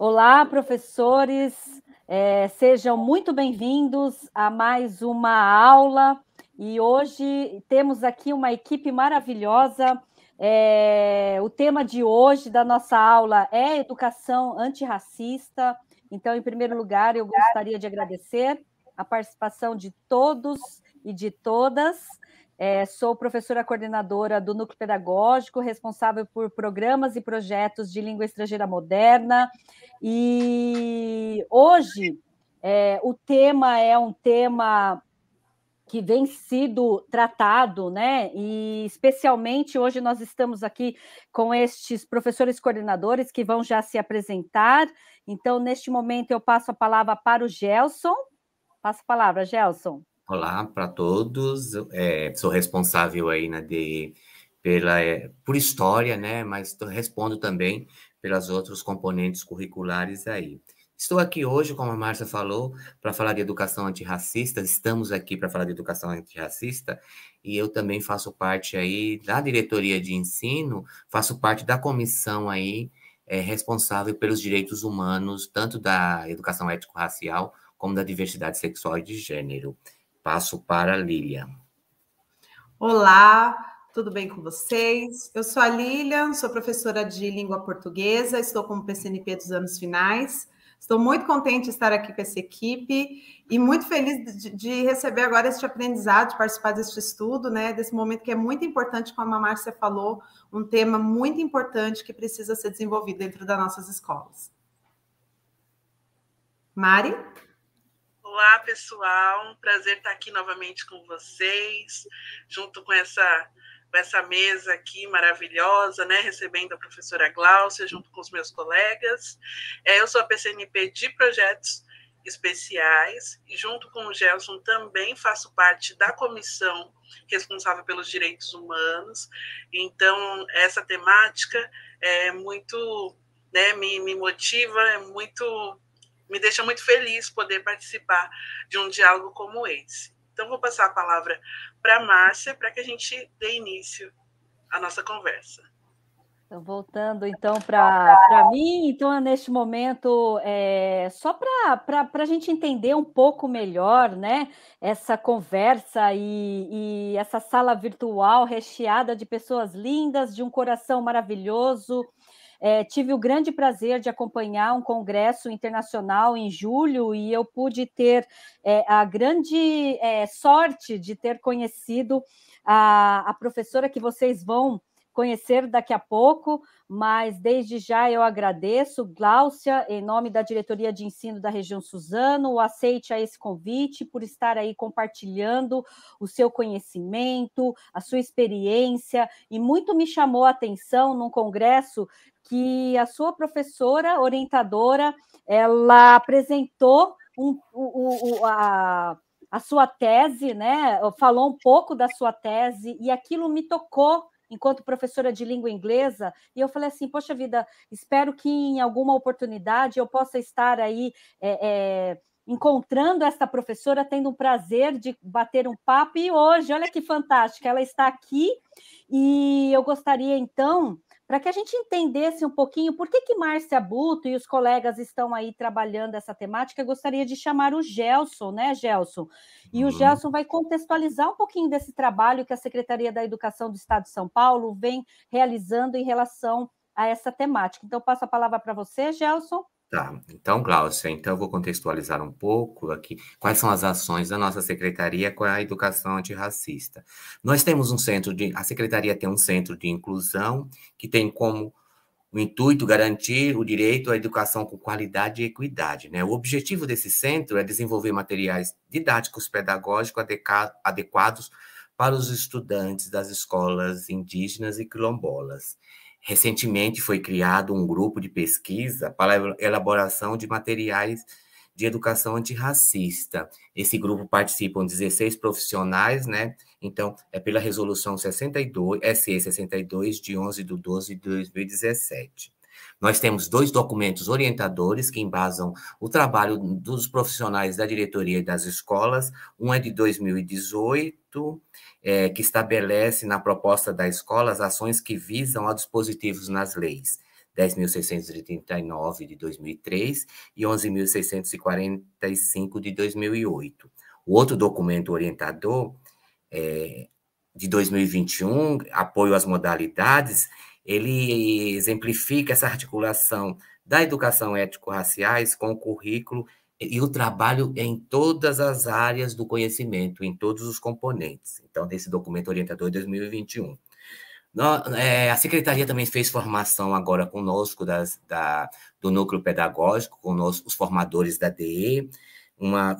Olá, professores, sejam muito bem-vindos a mais uma aula. E hoje temos aqui uma equipe maravilhosa. O tema de hoje da nossa aula é educação antirracista. Então, em primeiro lugar, eu gostaria de agradecer a participação de todos e de todas. Sou professora coordenadora do Núcleo Pedagógico, responsável por programas e projetos de língua estrangeira moderna. E hoje o tema é um tema que vem sido tratado, né? E especialmente hoje nós estamos aqui com estes professores coordenadores que vão já se apresentar. Então, neste momento, eu passo a palavra para o Gelson. Passa a palavra, Gelson. Olá para todos. Sou responsável aí, né, por história, né, mas respondo também pelas outros componentes curriculares aí. Estou aqui hoje, como a Márcia falou, para falar de educação antirracista. Estamos aqui para falar de educação antirracista e eu também faço parte aí da diretoria de ensino, faço parte da comissão aí responsável pelos direitos humanos, tanto da educação étnico-racial como da diversidade sexual e de gênero. Passo para a Lilian. Olá, tudo bem com vocês? Eu sou a Lilian, sou professora de língua portuguesa, estou como PCNP dos anos finais. Estou muito contente de estar aqui com essa equipe e muito feliz de receber agora este aprendizado, de participar deste estudo, né, desse momento que é muito importante, como a Márcia falou, um tema muito importante que precisa ser desenvolvido dentro das nossas escolas. Mari? Olá, pessoal, um prazer estar aqui novamente com vocês, junto com essa mesa aqui maravilhosa, né, recebendo a professora Gláucia, junto com os meus colegas. Eu sou a PCNP de Projetos Especiais e, junto com o Gelson, também faço parte da comissão responsável pelos direitos humanos. Então, essa temática é muito, né, me motiva, me deixa muito feliz poder participar de um diálogo como esse. Então, vou passar a palavra para a Márcia, para que a gente dê início à nossa conversa. Então, voltando então para mim, então neste momento, só para a gente entender um pouco melhor, né, essa conversa e essa sala virtual recheada de pessoas lindas, de um coração maravilhoso. Tive o grande prazer de acompanhar um congresso internacional em julho e eu pude ter a grande sorte de ter conhecido a professora que vocês vão conhecer daqui a pouco, mas desde já eu agradeço, Gláucia, em nome da Diretoria de Ensino da Região Suzano, o aceite a esse convite, por estar aí compartilhando o seu conhecimento, a sua experiência, e muito me chamou a atenção num congresso que a sua professora orientadora, ela apresentou a sua tese, né? Falou um pouco da sua tese, e aquilo me tocou enquanto professora de língua inglesa, e eu falei assim, poxa vida, espero que em alguma oportunidade eu possa estar aí encontrando essa professora, tendo um prazer de bater um papo, e hoje, olha que fantástica, ela está aqui, e eu gostaria, então, para que a gente entendesse um pouquinho por que Márcia Buto e os colegas estão aí trabalhando essa temática, eu gostaria de chamar o Gelson, né, Gelson? E o Gelson vai contextualizar um pouquinho desse trabalho que a Secretaria da Educação do Estado de São Paulo vem realizando em relação a essa temática. Então, passo a palavra para você, Gelson. Tá, então, Gláucia, então eu vou contextualizar um pouco aqui quais são as ações da nossa secretaria com a educação antirracista. Nós temos a secretaria tem um centro de inclusão que tem como o intuito garantir o direito à educação com qualidade e equidade, né? O objetivo desse centro é desenvolver materiais didáticos pedagógicos adequados para os estudantes das escolas indígenas e quilombolas. Recentemente foi criado um grupo de pesquisa para a elaboração de materiais de educação antirracista. Esse grupo participam 16 profissionais, né? Então, é pela resolução 62, SE 62, de 11/12/2017. Nós temos 2 documentos orientadores que embasam o trabalho dos profissionais da diretoria e das escolas. Um é de 2018, que estabelece na proposta da escola as ações que visam a dispositivos nas leis 10.639 de 2003 e 11.645 de 2008. O outro documento orientador de 2021, apoio às modalidades, ele exemplifica essa articulação da educação étnico-raciais com o currículo e o trabalho em todas as áreas do conhecimento, em todos os componentes. Então, desse documento orientador de 2021. A Secretaria também fez formação agora conosco do núcleo pedagógico, conosco, os formadores da DE,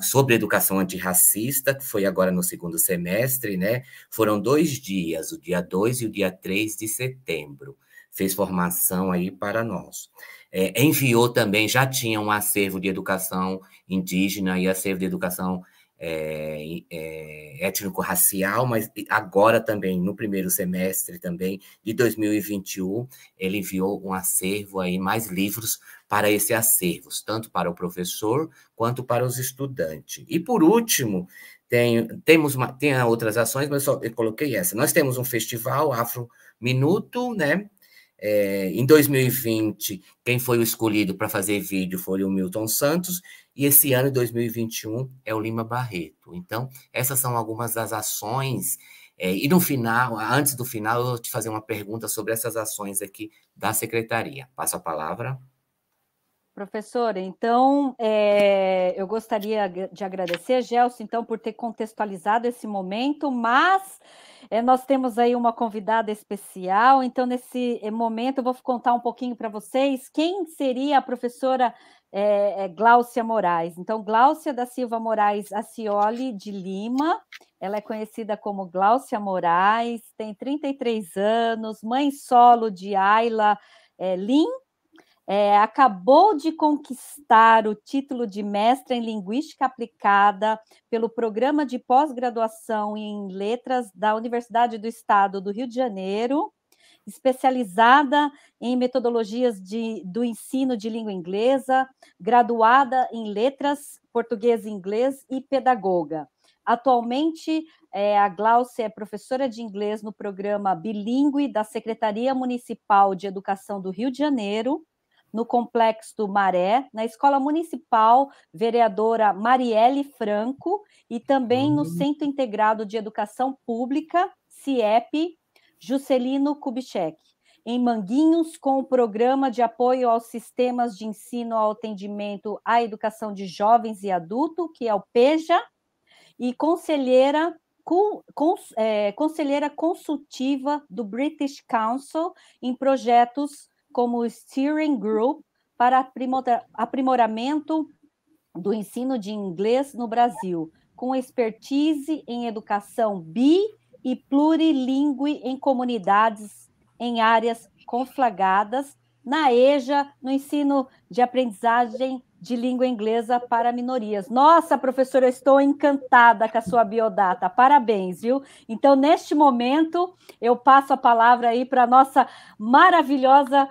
sobre educação antirracista, que foi agora no segundo semestre, né? Foram 2 dias, o dia 2 e o dia 3 de setembro. Fez formação aí para nós. Enviou também, já tinha um acervo de educação indígena e acervo de educação étnico-racial, mas agora também, no primeiro semestre também de 2021, ele enviou um acervo aí, mais livros para esse acervo, tanto para o professor quanto para os estudantes. E, por último, tem outras ações, mas eu coloquei essa. Nós temos um festival Afro Minuto, né? Em 2020, quem foi o escolhido para fazer vídeo foi o Milton Santos, e esse ano, em 2021, é o Lima Barreto. Então, essas são algumas das ações, e no final, antes do final, eu vou te fazer uma pergunta sobre essas ações aqui da Secretaria. Passo a palavra. Professora, então, eu gostaria de agradecer, Gelson, então, por ter contextualizado esse momento, mas nós temos aí uma convidada especial, então, nesse momento, eu vou contar um pouquinho para vocês quem seria a professora Gláucia Moraes. Então, Gláucia da Silva Moraes Acioli de Lima, ela é conhecida como Gláucia Moraes, tem 33 anos, mãe solo de Ayla Lin, acabou de conquistar o título de mestra em Linguística Aplicada pelo Programa de Pós-Graduação em Letras da Universidade do Estado do Rio de Janeiro, especializada em metodologias do ensino de língua inglesa, graduada em Letras, Português e Inglês e pedagoga. Atualmente, a Gláucia é professora de inglês no programa bilíngue da Secretaria Municipal de Educação do Rio de Janeiro, no Complexo do Maré, na Escola Municipal Vereadora Marielle Franco e também no Centro Integrado de Educação Pública, CIEP, Juscelino Kubitschek, em Manguinhos, com o Programa de Apoio aos Sistemas de Ensino ao Atendimento à Educação de Jovens e Adultos, que é o PEJA, e conselheira consultiva do British Council em projetos como o Steering Group para aprimoramento do ensino de inglês no Brasil, com expertise em educação e plurilingüe em comunidades em áreas conflagradas, na EJA, no ensino de aprendizagem de língua inglesa para minorias. Nossa, professora, eu estou encantada com a sua biodata, parabéns, viu? Então, neste momento, eu passo a palavra aí para a nossa maravilhosa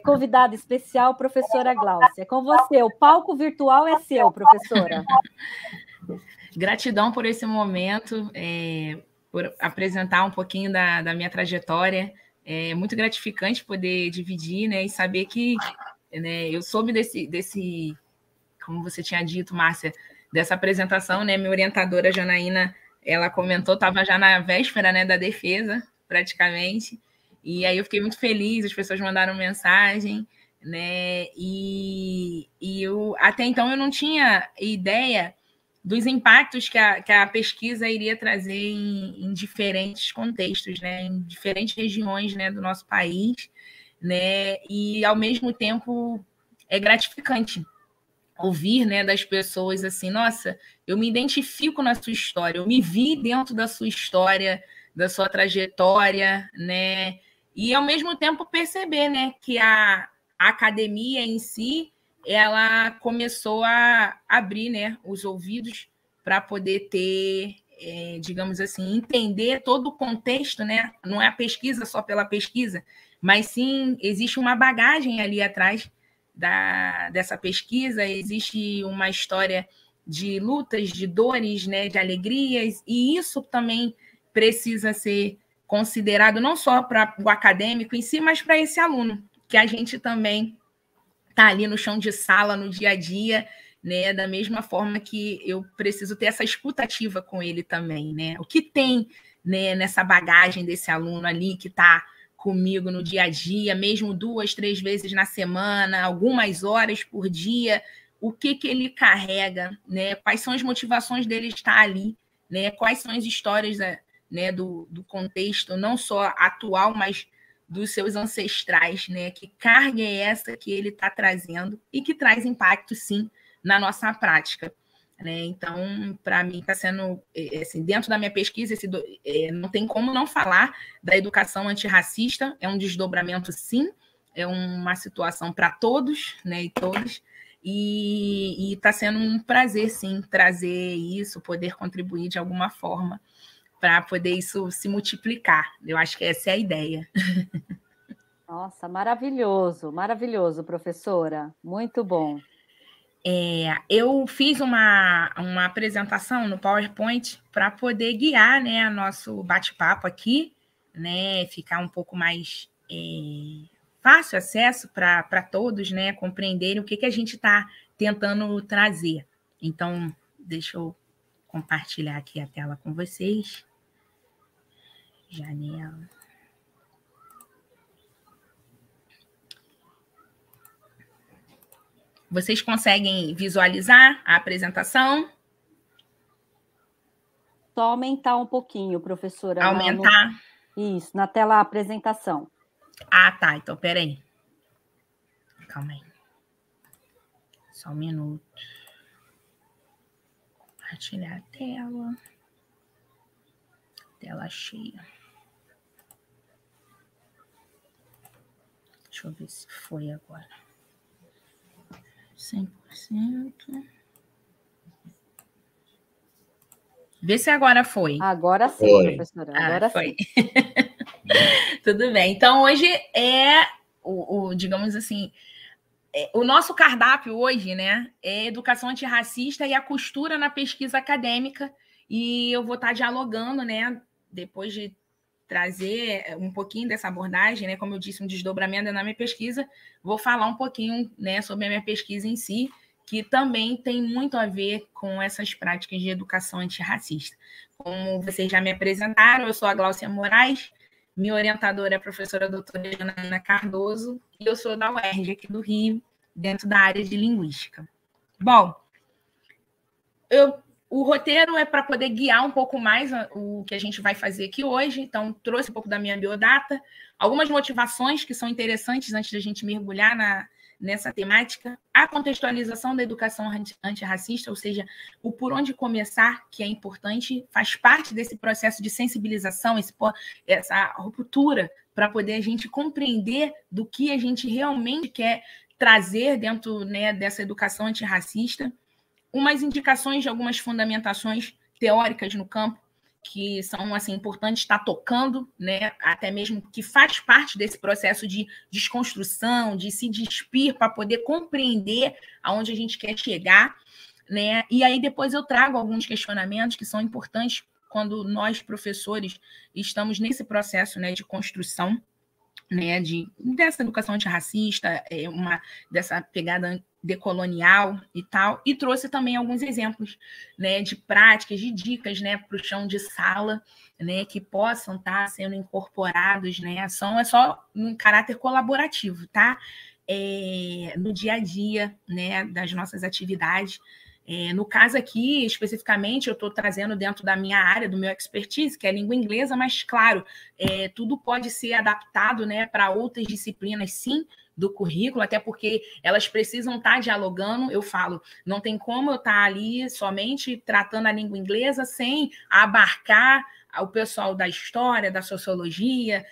convidada especial, professora Gláucia. Com você, o palco virtual é seu, professora. Gratidão por esse momento, por apresentar um pouquinho da minha trajetória. É muito gratificante poder dividir, né, e saber que, né, eu soube desse, como você tinha dito, Márcia, dessa apresentação, né, minha orientadora Janaína, ela comentou, estava já na véspera, né, da defesa, praticamente, e aí eu fiquei muito feliz, as pessoas mandaram mensagem, né, e eu, até então eu não tinha ideia dos impactos que a pesquisa iria trazer em diferentes contextos, né, em diferentes regiões, né, do nosso país, né, e ao mesmo tempo é gratificante ouvir, né, das pessoas assim, nossa, eu me identifico na sua história, eu me vi dentro da sua história, da sua trajetória, né, e ao mesmo tempo perceber, né, que a academia em si, ela começou a abrir, né, os ouvidos para poder ter, digamos assim, entender todo o contexto, né? Não é a pesquisa só pela pesquisa, mas sim existe uma bagagem ali atrás dessa pesquisa, existe uma história de lutas, de dores, né, de alegrias, e isso também precisa ser considerado não só para o acadêmico em si, mas para esse aluno, que a gente também está ali no chão de sala, no dia a dia, né? Da mesma forma que eu preciso ter essa escutativa com ele também, né? O que tem, né, nessa bagagem desse aluno ali que está comigo no dia a dia, mesmo 2, 3 vezes na semana, algumas horas por dia, o que ele carrega, né? Quais são as motivações dele estar ali, né? Quais são as histórias, né, do contexto, não só atual, mas dos seus ancestrais, né? Que carga é essa que ele está trazendo e que traz impacto, sim, na nossa prática, né? Então, para mim, está sendo, assim, dentro da minha pesquisa, não tem como não falar da educação antirracista, é um desdobramento, sim, é uma situação para todos, né, e todas, e está sendo um prazer, sim, trazer isso, poder contribuir de alguma forma para poder isso se multiplicar. Eu acho que essa é a ideia. Nossa, maravilhoso, maravilhoso, professora. Muito bom. Eu fiz uma apresentação no PowerPoint para poder guiar, né, nosso bate-papo aqui, né, ficar um pouco mais fácil acesso para todos, né, compreenderem o que a gente está tentando trazer. Então, deixa eu compartilhar aqui a tela com vocês. Janela. Vocês conseguem visualizar a apresentação? Só aumentar um pouquinho, professora. Aumentar? Isso, na tela apresentação. Ah, tá. Então, peraí. Calma aí. Só um minuto. Compartilhar a tela. Tela cheia. Deixa eu ver se foi agora. 100%. Vê se agora foi. Agora sim, foi. Professora. Agora foi. Sim. Tudo bem. Então, hoje é digamos assim, o nosso cardápio hoje, né, é educação antirracista e a costura na pesquisa acadêmica. E eu vou estar dialogando, né, depois de trazer um pouquinho dessa abordagem, né, como eu disse, um desdobramento na minha pesquisa, vou falar um pouquinho, né, sobre a minha pesquisa em si, que também tem muito a ver com essas práticas de educação antirracista. Como vocês já me apresentaram, eu sou a Gláucia Moraes, minha orientadora é a professora doutora Ana Cardoso, e eu sou da UERJ, aqui do Rio, dentro da área de linguística. Bom, o roteiro é para poder guiar um pouco mais o que a gente vai fazer aqui hoje, então trouxe um pouco da minha biodata, algumas motivações que são interessantes antes da gente mergulhar nessa temática, a contextualização da educação antirracista, ou seja, o por onde começar, que é importante, faz parte desse processo de sensibilização, essa ruptura, para poder a gente compreender do que a gente realmente quer trazer dentro, né, dessa educação antirracista, umas indicações de algumas fundamentações teóricas no campo, que são, assim, importantes estar tocando, né, até mesmo que faz parte desse processo de desconstrução, de se despir para poder compreender aonde a gente quer chegar, né? E aí depois eu trago alguns questionamentos que são importantes quando nós, professores, estamos nesse processo, né, de construção, né, dessa educação antirracista, dessa pegada decolonial e tal, e trouxe também alguns exemplos, né, de práticas, de dicas, né, para o chão de sala, né, que possam estar sendo incorporados, né, é só um caráter colaborativo, tá? No dia a dia, né, das nossas atividades. No caso aqui, especificamente, eu estou trazendo dentro da minha área, do meu expertise, que é a língua inglesa, mas, claro, tudo pode ser adaptado, né, para outras disciplinas, sim, do currículo, até porque elas precisam estar dialogando. Eu falo, não tem como eu estar ali somente tratando a língua inglesa sem abarcar o pessoal da história, da sociologia,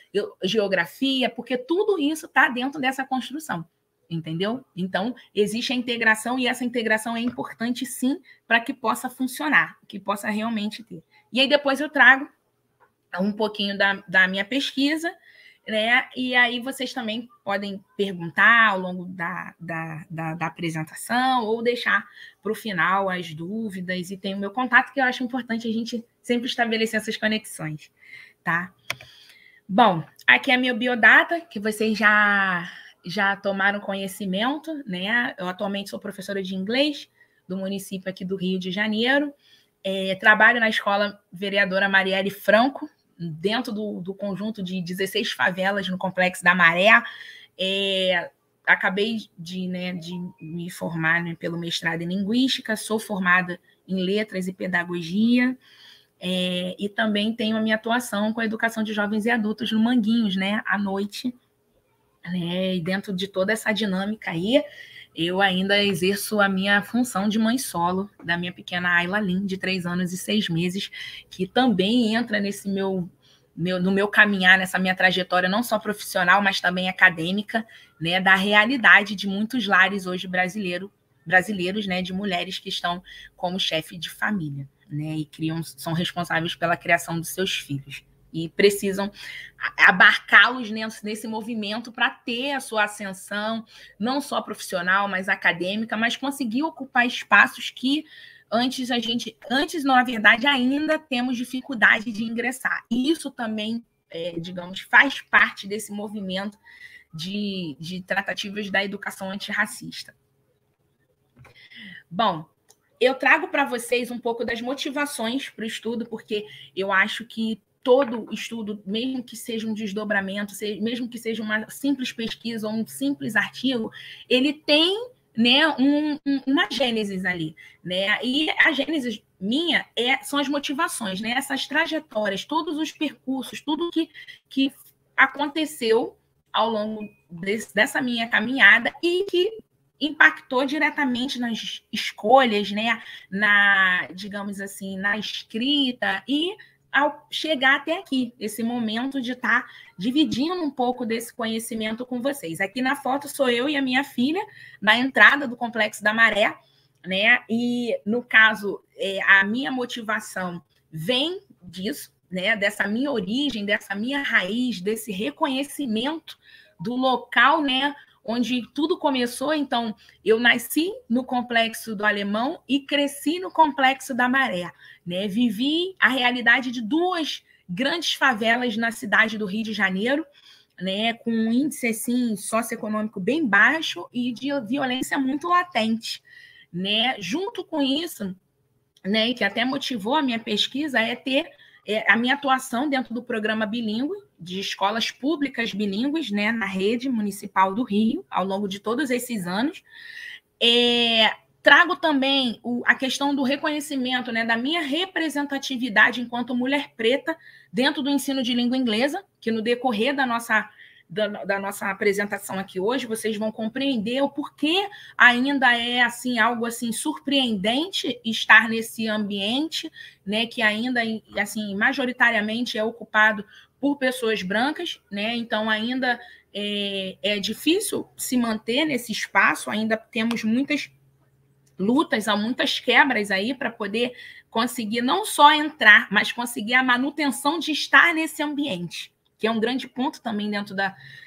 geografia, porque tudo isso está dentro dessa construção. Entendeu? Então, existe a integração e essa integração é importante, sim, para que possa funcionar, que possa realmente ter. E aí depois eu trago um pouquinho da minha pesquisa, né? E aí vocês também podem perguntar ao longo da apresentação ou deixar para o final as dúvidas, e tem o meu contato, que eu acho importante a gente sempre estabelecer essas conexões, tá? Bom, aqui é a minha biodata, que vocês já já tomaram conhecimento, né? Eu atualmente sou professora de inglês do município aqui do Rio de Janeiro. Trabalho na Escola Vereadora Marielle Franco, dentro do conjunto de 16 favelas no Complexo da Maré. Acabei de me formar, né, pelo mestrado em Linguística, sou formada em Letras e Pedagogia, e também tenho a minha atuação com a educação de jovens e adultos no Manguinhos, né, à noite. E dentro de toda essa dinâmica aí, eu ainda exerço a minha função de mãe solo da minha pequena Ayla Lin, de 3 anos e 6 meses, que também entra nesse no meu caminhar, nessa minha trajetória, não só profissional, mas também acadêmica, né, da realidade de muitos lares hoje brasileiros, né, de mulheres que estão como chefe de família, né, e são responsáveis pela criação dos seus filhos. E precisam abarcá-los nesse movimento para ter a sua ascensão, não só profissional, mas acadêmica, mas conseguir ocupar espaços que antes, na verdade, ainda temos dificuldade de ingressar. E isso também, digamos, faz parte desse movimento de tratativas da educação antirracista. Bom, eu trago para vocês um pouco das motivações para o estudo, porque eu acho que todo estudo, mesmo que seja um desdobramento, mesmo que seja uma simples pesquisa ou um simples artigo, ele tem, né, uma gênese ali, né? E a gênese minha são as motivações, né? Essas trajetórias, todos os percursos, tudo que aconteceu ao longo dessa minha caminhada e que impactou diretamente nas escolhas, né? Digamos assim, na escrita e ao chegar até aqui, esse momento de estar dividindo um pouco desse conhecimento com vocês. Aqui na foto sou eu e a minha filha, na entrada do Complexo da Maré, né? E, no caso, a minha motivação vem disso, né? Dessa minha origem, dessa minha raiz, desse reconhecimento do local, né, onde tudo começou. Então, eu nasci no Complexo do Alemão e cresci no Complexo da Maré, né? Vivi a realidade de 2 grandes favelas na cidade do Rio de Janeiro, né? Com um índice assim, socioeconômico bem baixo e de violência muito latente, né? Junto com isso, né, e que até motivou a minha pesquisa, ter a minha atuação dentro do programa bilíngue, de escolas públicas bilíngues, né, na rede municipal do Rio, ao longo de todos esses anos. Trago também a questão do reconhecimento, né, da minha representatividade enquanto mulher preta dentro do ensino de língua inglesa, que no decorrer da nossa apresentação aqui hoje, vocês vão compreender o porquê ainda é assim, algo assim, surpreendente estar nesse ambiente, né, que ainda assim, majoritariamente é ocupado por pessoas brancas, né? Então ainda é difícil se manter nesse espaço, ainda temos muitas lutas, há muitas quebras aí para poder conseguir não só entrar, mas conseguir a manutenção de estar nesse ambiente, que é um grande ponto também dentro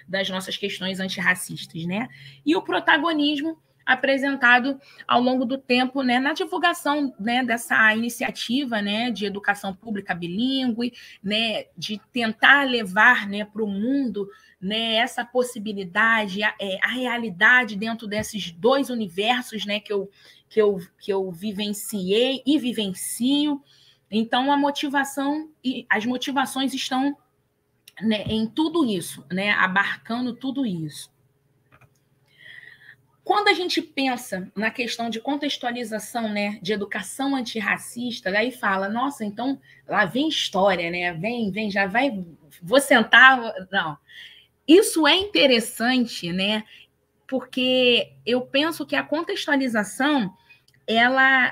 das nossas questões antirracistas, né? E o protagonismo apresentado ao longo do tempo, né, na divulgação, né, dessa iniciativa, né, de educação pública bilíngue, né, de tentar levar, né, para o mundo, né, essa possibilidade, a realidade dentro desses 2 universos, né, que eu vivenciei e vivencio. Então, a motivação e as motivações estão, né, em tudo isso, né, abarcando tudo isso. Quando a gente pensa na questão de contextualização, né, de educação antirracista, daí fala, nossa, então lá vem história, né? Vem, já vai, vou sentar. Não. Isso é interessante, né? Porque eu penso que a contextualização,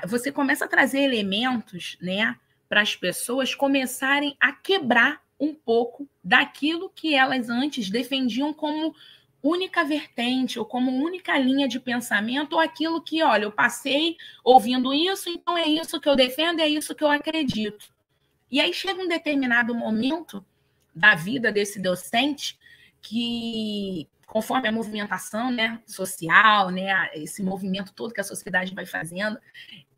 você começa a trazer elementos, né, para as pessoas começarem a quebrar um pouco daquilo que elas antes defendiam como única vertente ou como única linha de pensamento, ou aquilo que, olha, eu passei ouvindo isso, então é isso que eu defendo, é isso que eu acredito. E aí chega um determinado momento da vida desse docente que, conforme a movimentação, né, social, né, esse movimento todo que a sociedade vai fazendo,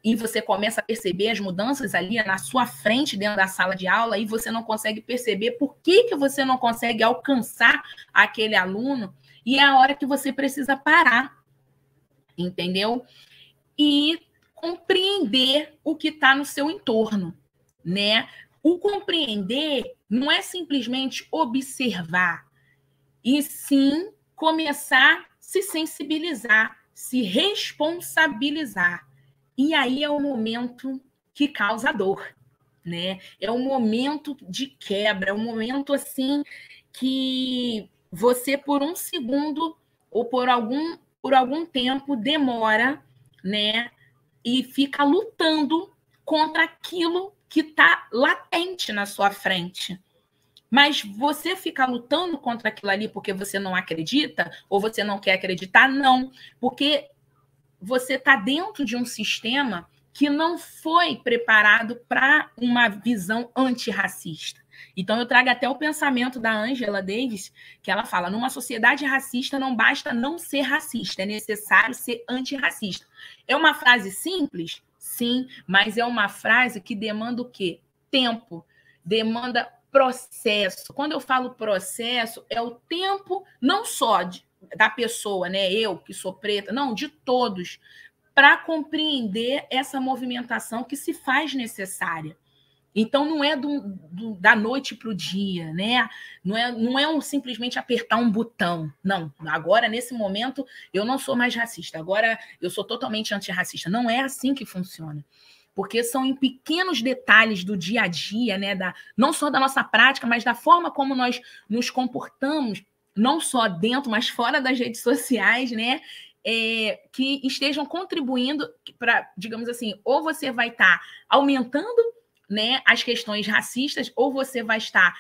e você começa a perceber as mudanças ali na sua frente dentro da sala de aula, e você não consegue perceber por que você não consegue alcançar aquele aluno. e é a hora que você precisa parar, entendeu? E compreender o que está no seu entorno, né? O compreender não é simplesmente observar, e sim começar a se sensibilizar, se responsabilizar. E aí é o momento que causa dor, né? É um momento de quebra, é um momento assim que você, por um segundo ou por algum tempo, demora, né? E fica lutando contra aquilo que está latente na sua frente. Mas você fica lutando contra aquilo ali porque você não acredita ou você não quer acreditar? Não, porque você está dentro de um sistema que não foi preparado para uma visão antirracista. Então, eu trago até o pensamento da Angela Davis, que ela fala, numa sociedade racista não basta não ser racista, é necessário ser antirracista. É uma frase simples? Sim, mas é uma frase que demanda o quê? Tempo, demanda processo. Quando eu falo processo, é o tempo não só da pessoa, né? Eu, que sou preta, não, de todos, para compreender essa movimentação que se faz necessária. Então, não é da noite para o dia, né? Não é simplesmente apertar um botão. Não, agora, nesse momento, eu não sou mais racista. Agora, eu sou totalmente antirracista. Não é assim que funciona. Porque são em pequenos detalhes do dia a dia, né? Não só da nossa prática, mas da forma como nós nos comportamos, não só dentro, mas fora das redes sociais, né? Que estejam contribuindo para, digamos assim, ou você vai estar aumentando, né, as questões racistas, ou você vai estar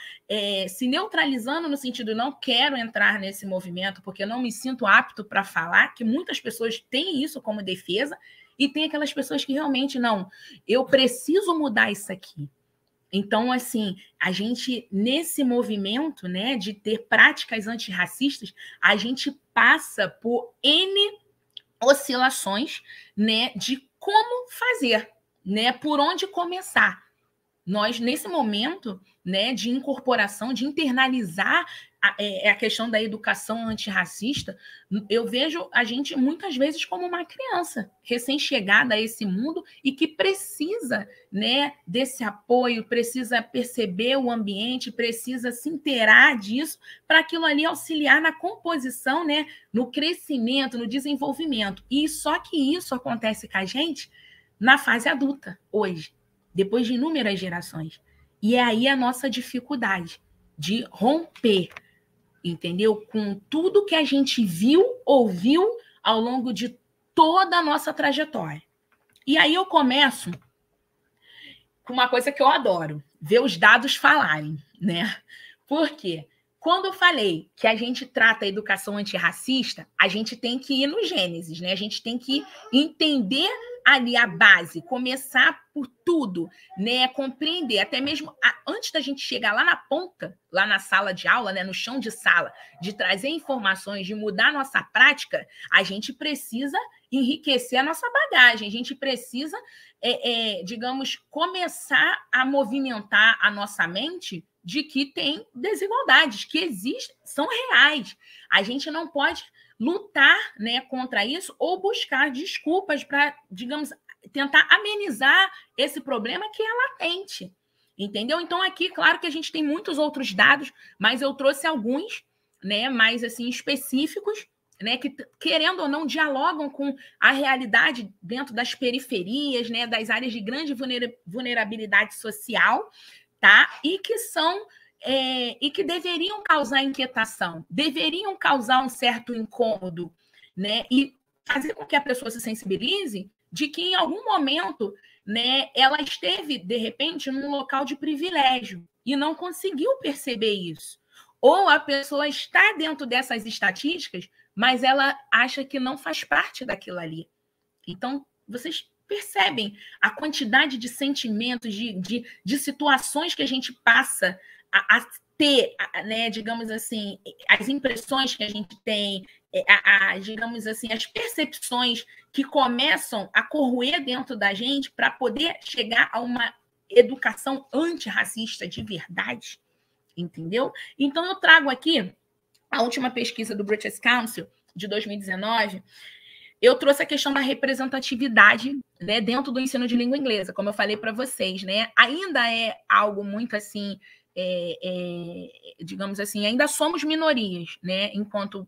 se neutralizando no sentido não quero entrar nesse movimento porque não me sinto apto para falar, que muitas pessoas têm isso como defesa, e tem aquelas pessoas que realmente não, eu preciso mudar isso aqui. Então, assim, a gente, nesse movimento, né, de ter práticas antirracistas, a gente passa por N oscilações, né, de como fazer, né, por onde começar. Nós, nesse momento, né, de incorporação, de internalizar a questão da educação antirracista, eu vejo a gente muitas vezes como uma criança recém-chegada a esse mundo e que precisa, né, desse apoio, precisa perceber o ambiente, precisa se inteirar disso para aquilo ali auxiliar na composição, né, no crescimento, no desenvolvimento. E só que isso acontece com a gente na fase adulta, hoje, depois de inúmeras gerações. E é aí a nossa dificuldade de romper, entendeu? Com tudo que a gente viu, ouviu ao longo de toda a nossa trajetória. E aí eu começo com uma coisa que eu adoro, ver os dados falarem, né? Por quê? Quando eu falei que a gente trata a educação antirracista, a gente tem que ir no Gênesis, né? A gente tem que entender ali a base, começar por tudo, né? Compreender, até mesmo antes da gente chegar lá na ponta, lá na sala de aula, né? No chão de sala, de trazer informações, de mudar a nossa prática, a gente precisa enriquecer a nossa bagagem, a gente precisa, digamos, começar a movimentar a nossa mente de que tem desigualdades, que existem, são reais. A gente não pode lutar, né, contra isso ou buscar desculpas para, digamos, tentar amenizar esse problema que é latente, entendeu? Então, aqui, claro que a gente tem muitos outros dados, mas eu trouxe alguns, né, mais assim, específicos, né, que, querendo ou não, dialogam com a realidade dentro das periferias, né, das áreas de grande vulnerabilidade social, tá? E que são e que deveriam causar inquietação, deveriam causar um certo incômodo, né? E fazer com que a pessoa se sensibilize de que em algum momento, né, ela esteve, de repente, num local de privilégio e não conseguiu perceber isso. Ou a pessoa está dentro dessas estatísticas, mas ela acha que não faz parte daquilo ali. Então, vocês percebem a quantidade de sentimentos, de situações que a gente passa a ter, né, digamos assim, as impressões que a gente tem, digamos assim, as percepções que começam a corroer dentro da gente para poder chegar a uma educação antirracista de verdade, entendeu? Então, eu trago aqui a última pesquisa do British Council, de 2019, eu trouxe a questão da representatividade, né, dentro do ensino de língua inglesa, como eu falei para vocês, né? Ainda é algo muito assim, digamos assim, ainda somos minorias, né, enquanto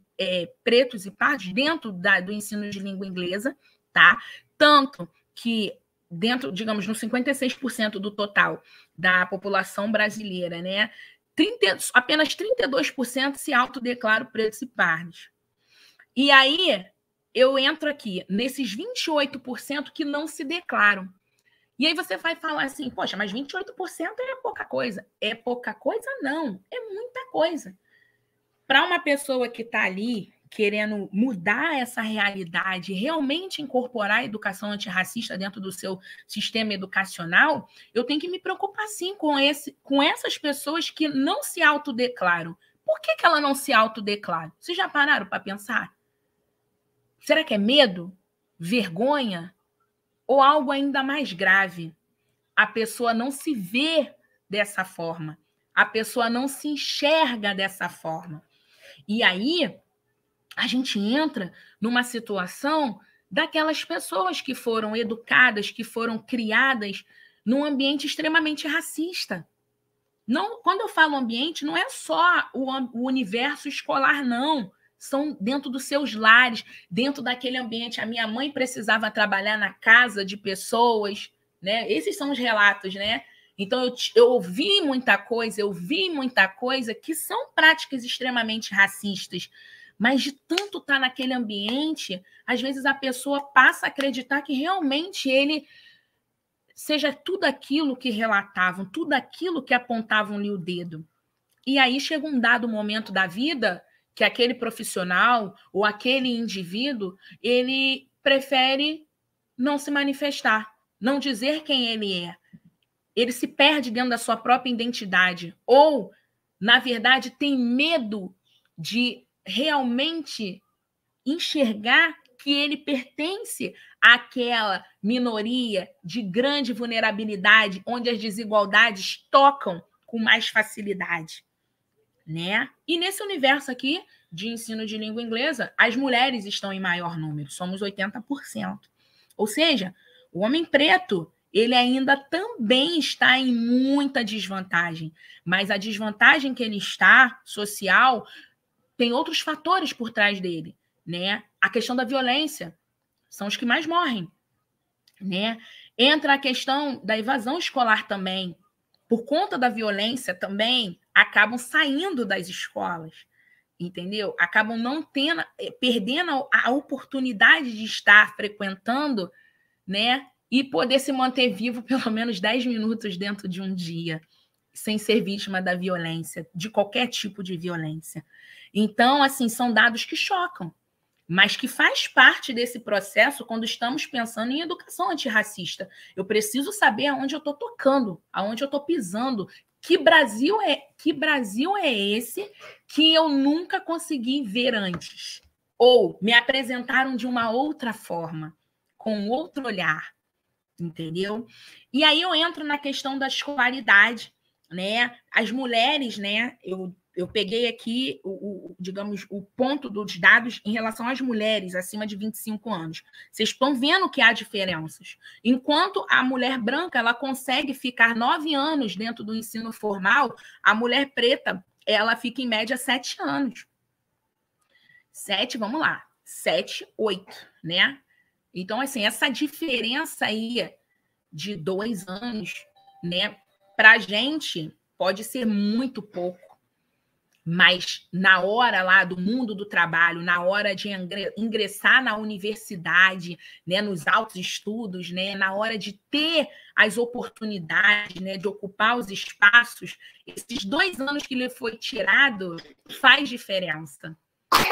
pretos e pardos dentro do ensino de língua inglesa, tá? Tanto que dentro, digamos, no 56% do total da população brasileira, né, apenas 32% se autodeclaram pretos e pardos. E aí eu entro aqui nesses 28% que não se declaram. E aí você vai falar assim, poxa, mas 28% é pouca coisa. É pouca coisa? Não, é muita coisa. Para uma pessoa que está ali querendo mudar essa realidade, realmente incorporar a educação antirracista dentro do seu sistema educacional, eu tenho que me preocupar, sim, com essas pessoas que não se autodeclaram. Por que ela não se autodeclara? Vocês já pararam para pensar? Será que é medo? Vergonha? Ou algo ainda mais grave? A pessoa não se vê dessa forma. A pessoa não se enxerga dessa forma. E aí, a gente entra numa situação daquelas pessoas que foram educadas, que foram criadas num ambiente extremamente racista. Não, quando eu falo ambiente, não é só o universo escolar, não. São dentro dos seus lares, dentro daquele ambiente. A minha mãe precisava trabalhar na casa de pessoas, né? Esses são os relatos, né? Então, eu ouvi muita coisa, eu vi muita coisa que são práticas extremamente racistas, mas de tanto estar naquele ambiente, às vezes a pessoa passa a acreditar que realmente ele seja tudo aquilo que relatavam, tudo aquilo que apontavam-lhe o dedo. E aí chega um dado momento da vida que aquele profissional ou aquele indivíduo, ele prefere não se manifestar, não dizer quem ele é. Ele se perde dentro da sua própria identidade. Ou, na verdade, tem medo de realmente enxergar que ele pertence àquela minoria de grande vulnerabilidade, onde as desigualdades tocam com mais facilidade, né? E nesse universo aqui de ensino de língua inglesa, as mulheres estão em maior número, somos 80%. Ou seja, o homem preto, ele ainda também está em muita desvantagem, mas a desvantagem que ele está, social, tem outros fatores por trás dele, né? A questão da violência, são os que mais morrem, né? Entra a questão da evasão escolar também. Por conta da violência também, acabam saindo das escolas, entendeu? Acabam não tendo, perdendo a oportunidade de estar frequentando, né? E poder se manter vivo pelo menos 10 minutos dentro de um dia, sem ser vítima da violência, de qualquer tipo de violência. Então, assim, são dados que chocam, mas que faz parte desse processo quando estamos pensando em educação antirracista. Eu preciso saber aonde eu estou tocando, aonde eu estou pisando. Que Brasil é esse que eu nunca consegui ver antes? Ou me apresentaram de uma outra forma, com outro olhar, entendeu? E aí eu entro na questão da escolaridade, né? As mulheres, né? Eu peguei aqui, digamos, o ponto dos dados em relação às mulheres acima de 25 anos. Vocês estão vendo que há diferenças. Enquanto a mulher branca ela consegue ficar 9 anos dentro do ensino formal, a mulher preta ela fica em média 7 anos. 7, vamos lá. 7, 8, né? Então, assim, essa diferença aí de 2 anos, né? Para a gente pode ser muito pouco. Mas na hora lá do mundo do trabalho, na hora de ingressar na universidade, né, nos altos estudos, né, na hora de ter as oportunidades, né, de ocupar os espaços, esses 2 anos que lhe foi tirado faz diferença.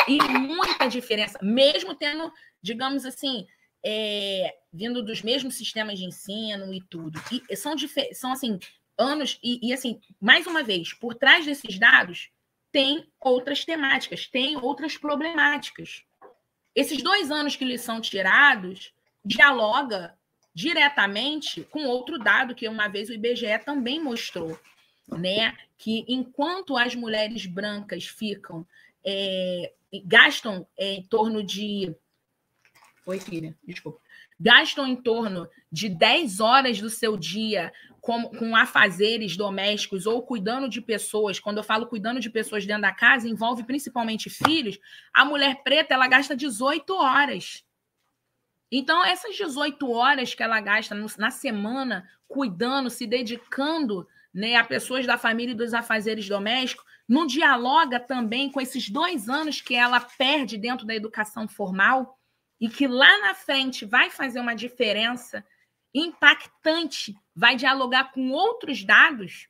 E muita diferença, mesmo tendo, digamos assim, vindo dos mesmos sistemas de ensino e tudo. E são assim, anos, e assim, mais uma vez, por trás desses dados, tem outras temáticas, tem outras problemáticas. Esses 2 anos que lhes são tirados dialoga diretamente com outro dado que uma vez o IBGE também mostrou, né? Que enquanto as mulheres brancas ficam gastam em torno de... Oi, filha, desculpa. Gastam em torno de 10 horas do seu dia com afazeres domésticos ou cuidando de pessoas. Quando eu falo cuidando de pessoas dentro da casa, envolve principalmente filhos. A mulher preta, ela gasta 18 horas. Então, essas 18 horas que ela gasta na semana cuidando, se dedicando, né, a pessoas da família e dos afazeres domésticos, não dialoga também com esses 2 anos que ela perde dentro da educação formal e que lá na frente vai fazer uma diferença impactante, vai dialogar com outros dados.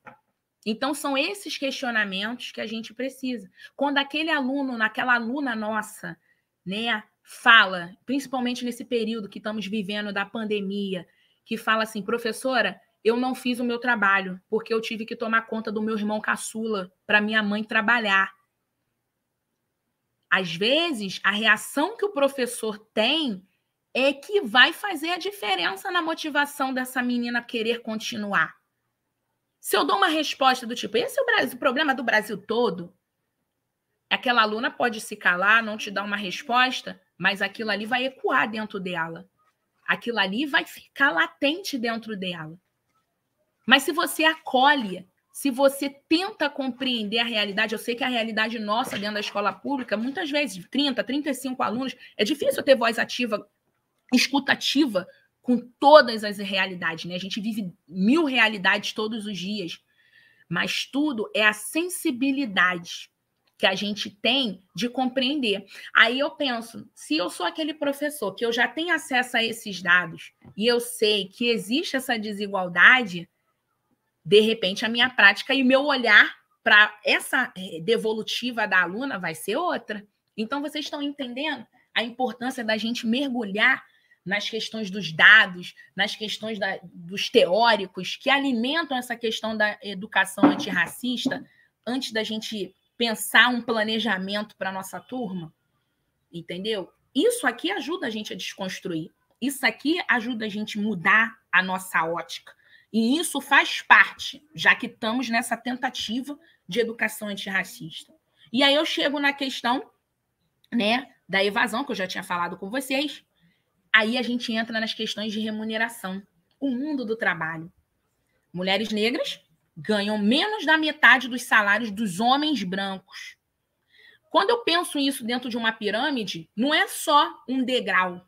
Então, são esses questionamentos que a gente precisa. Quando aquele aluno, naquela aluna nossa, né, fala, principalmente nesse período que estamos vivendo da pandemia, que fala assim, professora, eu não fiz o meu trabalho, porque eu tive que tomar conta do meu irmão caçula para minha mãe trabalhar. Às vezes, a reação que o professor tem é que vai fazer a diferença na motivação dessa menina querer continuar. Se eu dou uma resposta do tipo, esse é o problema do Brasil todo, aquela aluna pode se calar, não te dar uma resposta, mas aquilo ali vai ecoar dentro dela. Aquilo ali vai ficar latente dentro dela. Mas se você acolhe, se você tenta compreender a realidade, eu sei que a realidade nossa dentro da escola pública, muitas vezes, 30, 35 alunos, é difícil ter voz ativa, escutativa, com todas as realidades, né? A gente vive 1000 realidades todos os dias, mas tudo é a sensibilidade que a gente tem de compreender. Aí eu penso, se eu sou aquele professor que eu já tenho acesso a esses dados e eu sei que existe essa desigualdade, de repente a minha prática e o meu olhar para essa devolutiva da aluna vai ser outra. Então, vocês estão entendendo a importância da gente mergulhar nas questões dos dados, nas questões dos teóricos que alimentam essa questão da educação antirracista antes da gente pensar um planejamento para a nossa turma? Entendeu? Isso aqui ajuda a gente a desconstruir. Isso aqui ajuda a gente a mudar a nossa ótica. E isso faz parte, já que estamos nessa tentativa de educação antirracista. E aí eu chego na questão, né, da evasão, que eu já tinha falado com vocês. Aí a gente entra nas questões de remuneração. O mundo do trabalho. Mulheres negras ganham menos da metade dos salários dos homens brancos. Quando eu penso isso dentro de uma pirâmide, não é só um degrau.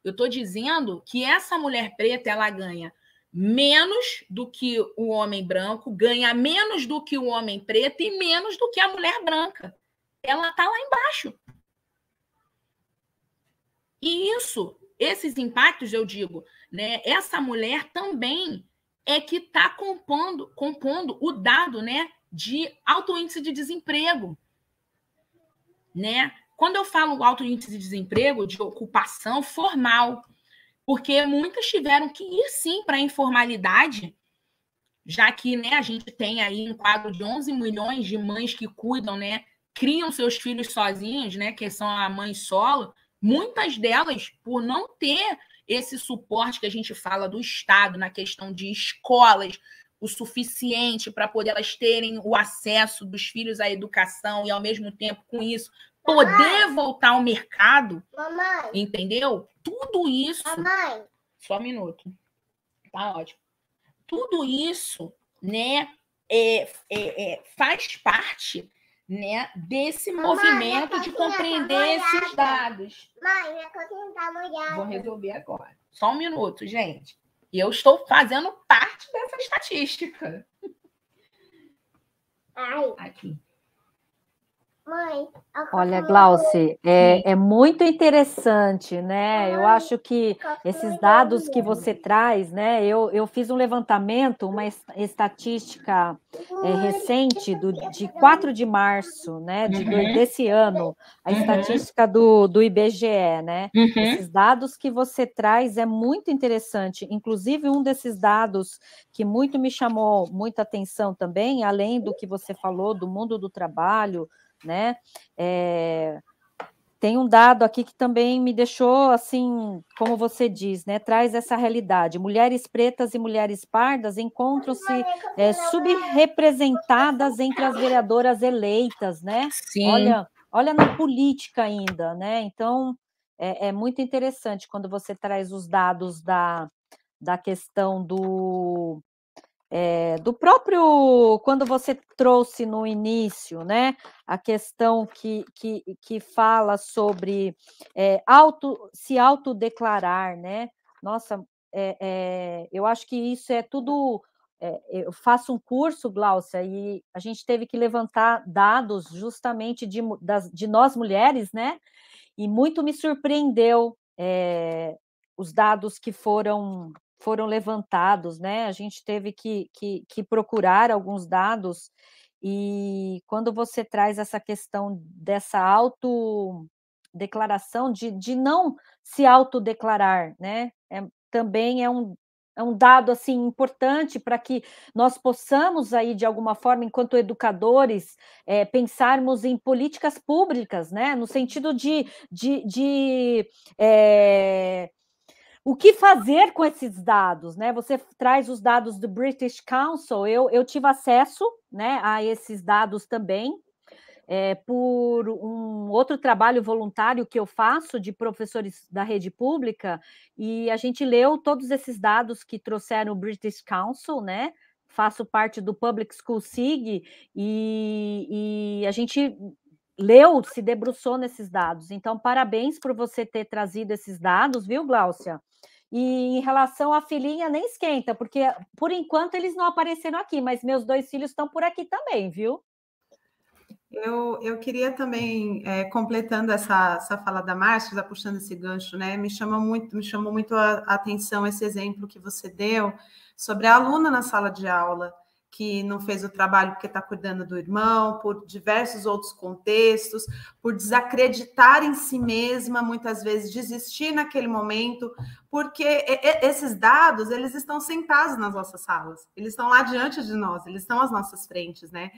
Eu estou dizendo que essa mulher preta, ela ganha menos do que o homem branco, ganha menos do que o homem preto e menos do que a mulher branca. Ela está lá embaixo. E esses impactos, eu digo, né, essa mulher também é que está compondo o dado, né, de alto índice de desemprego. Né? Quando eu falo alto índice de desemprego, de ocupação formal, porque muitas tiveram que ir, sim, para a informalidade, já que, né, a gente tem aí um quadro de 11 milhões de mães que cuidam, né, criam seus filhos sozinhos, né, que são a mãe solo, muitas delas, por não ter esse suporte que a gente fala do Estado na questão de escolas, o suficiente para poder elas terem o acesso dos filhos à educação e, ao mesmo tempo, com isso, poder voltar ao mercado, mamãe, entendeu? Tudo isso... Mamãe. Só um minuto. Tá ótimo. Tudo isso, né, faz parte, né, desse movimento de compreender esses dados. Mãe, minha cozinha tá molhada. Vou resolver agora. Só um minuto, gente. E eu estou fazendo parte dessa estatística. Ai. Aqui. Mãe, olha, Glauce, é muito interessante, né? Eu acho que esses dados que você traz, né? Eu fiz um levantamento, uma estatística recente de 4 de março, né? Desse ano, a estatística do IBGE, né? Esses dados que você traz é muito interessante. Inclusive, um desses dados que muito me chamou muita atenção também, além do que você falou do mundo do trabalho, né? Tem um dado aqui que também me deixou, assim, como você diz, né? Traz essa realidade. Mulheres pretas e mulheres pardas encontram-se subrepresentadas entre as vereadoras eleitas, né? Sim. Olha, olha na política ainda, né? Então, é muito interessante quando você traz os dados da questão do próprio, quando você trouxe no início, né, a questão que fala sobre se autodeclarar, né? Nossa, eu acho que isso é tudo. Eu faço um curso, Gláucia, e a gente teve que levantar dados justamente de nós mulheres, né? E muito me surpreendeu os dados que foram levantados, né? A gente teve que procurar alguns dados, e quando você traz essa questão dessa autodeclaração, de não se autodeclarar, né? Também é um dado assim importante para que nós possamos aí de alguma forma, enquanto educadores, pensarmos em políticas públicas, né? No sentido de o que fazer com esses dados, né? Você traz os dados do British Council, eu tive acesso, né, a esses dados também, por um outro trabalho voluntário que eu faço de professores da rede pública, e a gente leu todos esses dados que trouxeram o British Council, né? Faço parte do Public School SIG, e a gente leu, se debruçou nesses dados. Então, parabéns por você ter trazido esses dados, viu, Gláucia? E em relação à filhinha, nem esquenta, porque por enquanto eles não apareceram aqui, mas meus 2 filhos estão por aqui também, viu? Eu queria também, completando essa fala da Márcia, já puxando esse gancho, né? Me chamou muito a atenção esse exemplo que você deu sobre a aluna na sala de aula, que não fez o trabalho porque está cuidando do irmão, por diversos outros contextos, por desacreditar em si mesma, muitas vezes desistir naquele momento, porque esses dados, eles estão sentados nas nossas salas, eles estão lá diante de nós, eles estão às nossas frentes, né?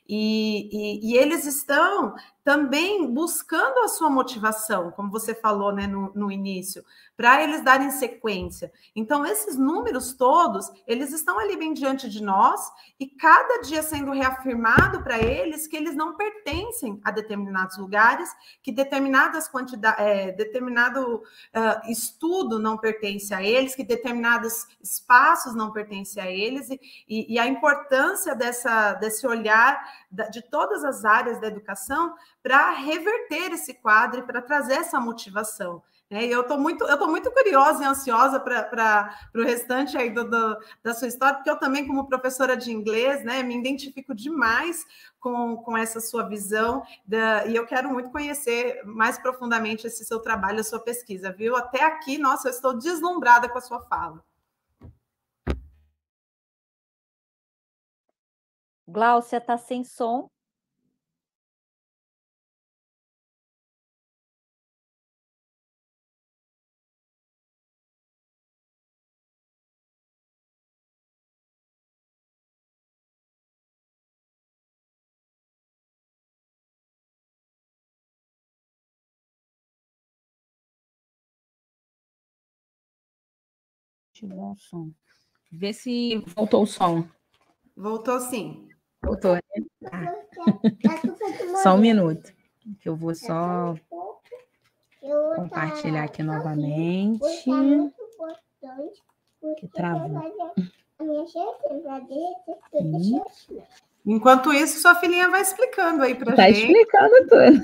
E eles estão também buscando a sua motivação, como você falou, né, no início, para eles darem sequência. Então, esses números todos, eles estão ali bem diante de nós, e cada dia sendo reafirmado para eles que eles não pertencem a determinados lugares, que determinado estudo não pertence a eles, que determinados espaços não pertencem a eles, e a importância desse olhar de todas as áreas da educação para reverter esse quadro e para trazer essa motivação. E eu estou muito curiosa e ansiosa para o restante aí da sua história, porque eu também, como professora de inglês, né, me identifico demais com essa sua visão, e eu quero muito conhecer mais profundamente esse seu trabalho, a sua pesquisa, viu? Até aqui, nossa, eu estou deslumbrada com a sua fala. Gláucia está sem som. Tirou o som. Vê se voltou o som. Voltou sim. Voltou, né? Só um minuto, que eu vou só compartilhar aqui novamente. Que travou. Enquanto isso, sua filhinha vai explicando aí para gente. Está explicando tudo.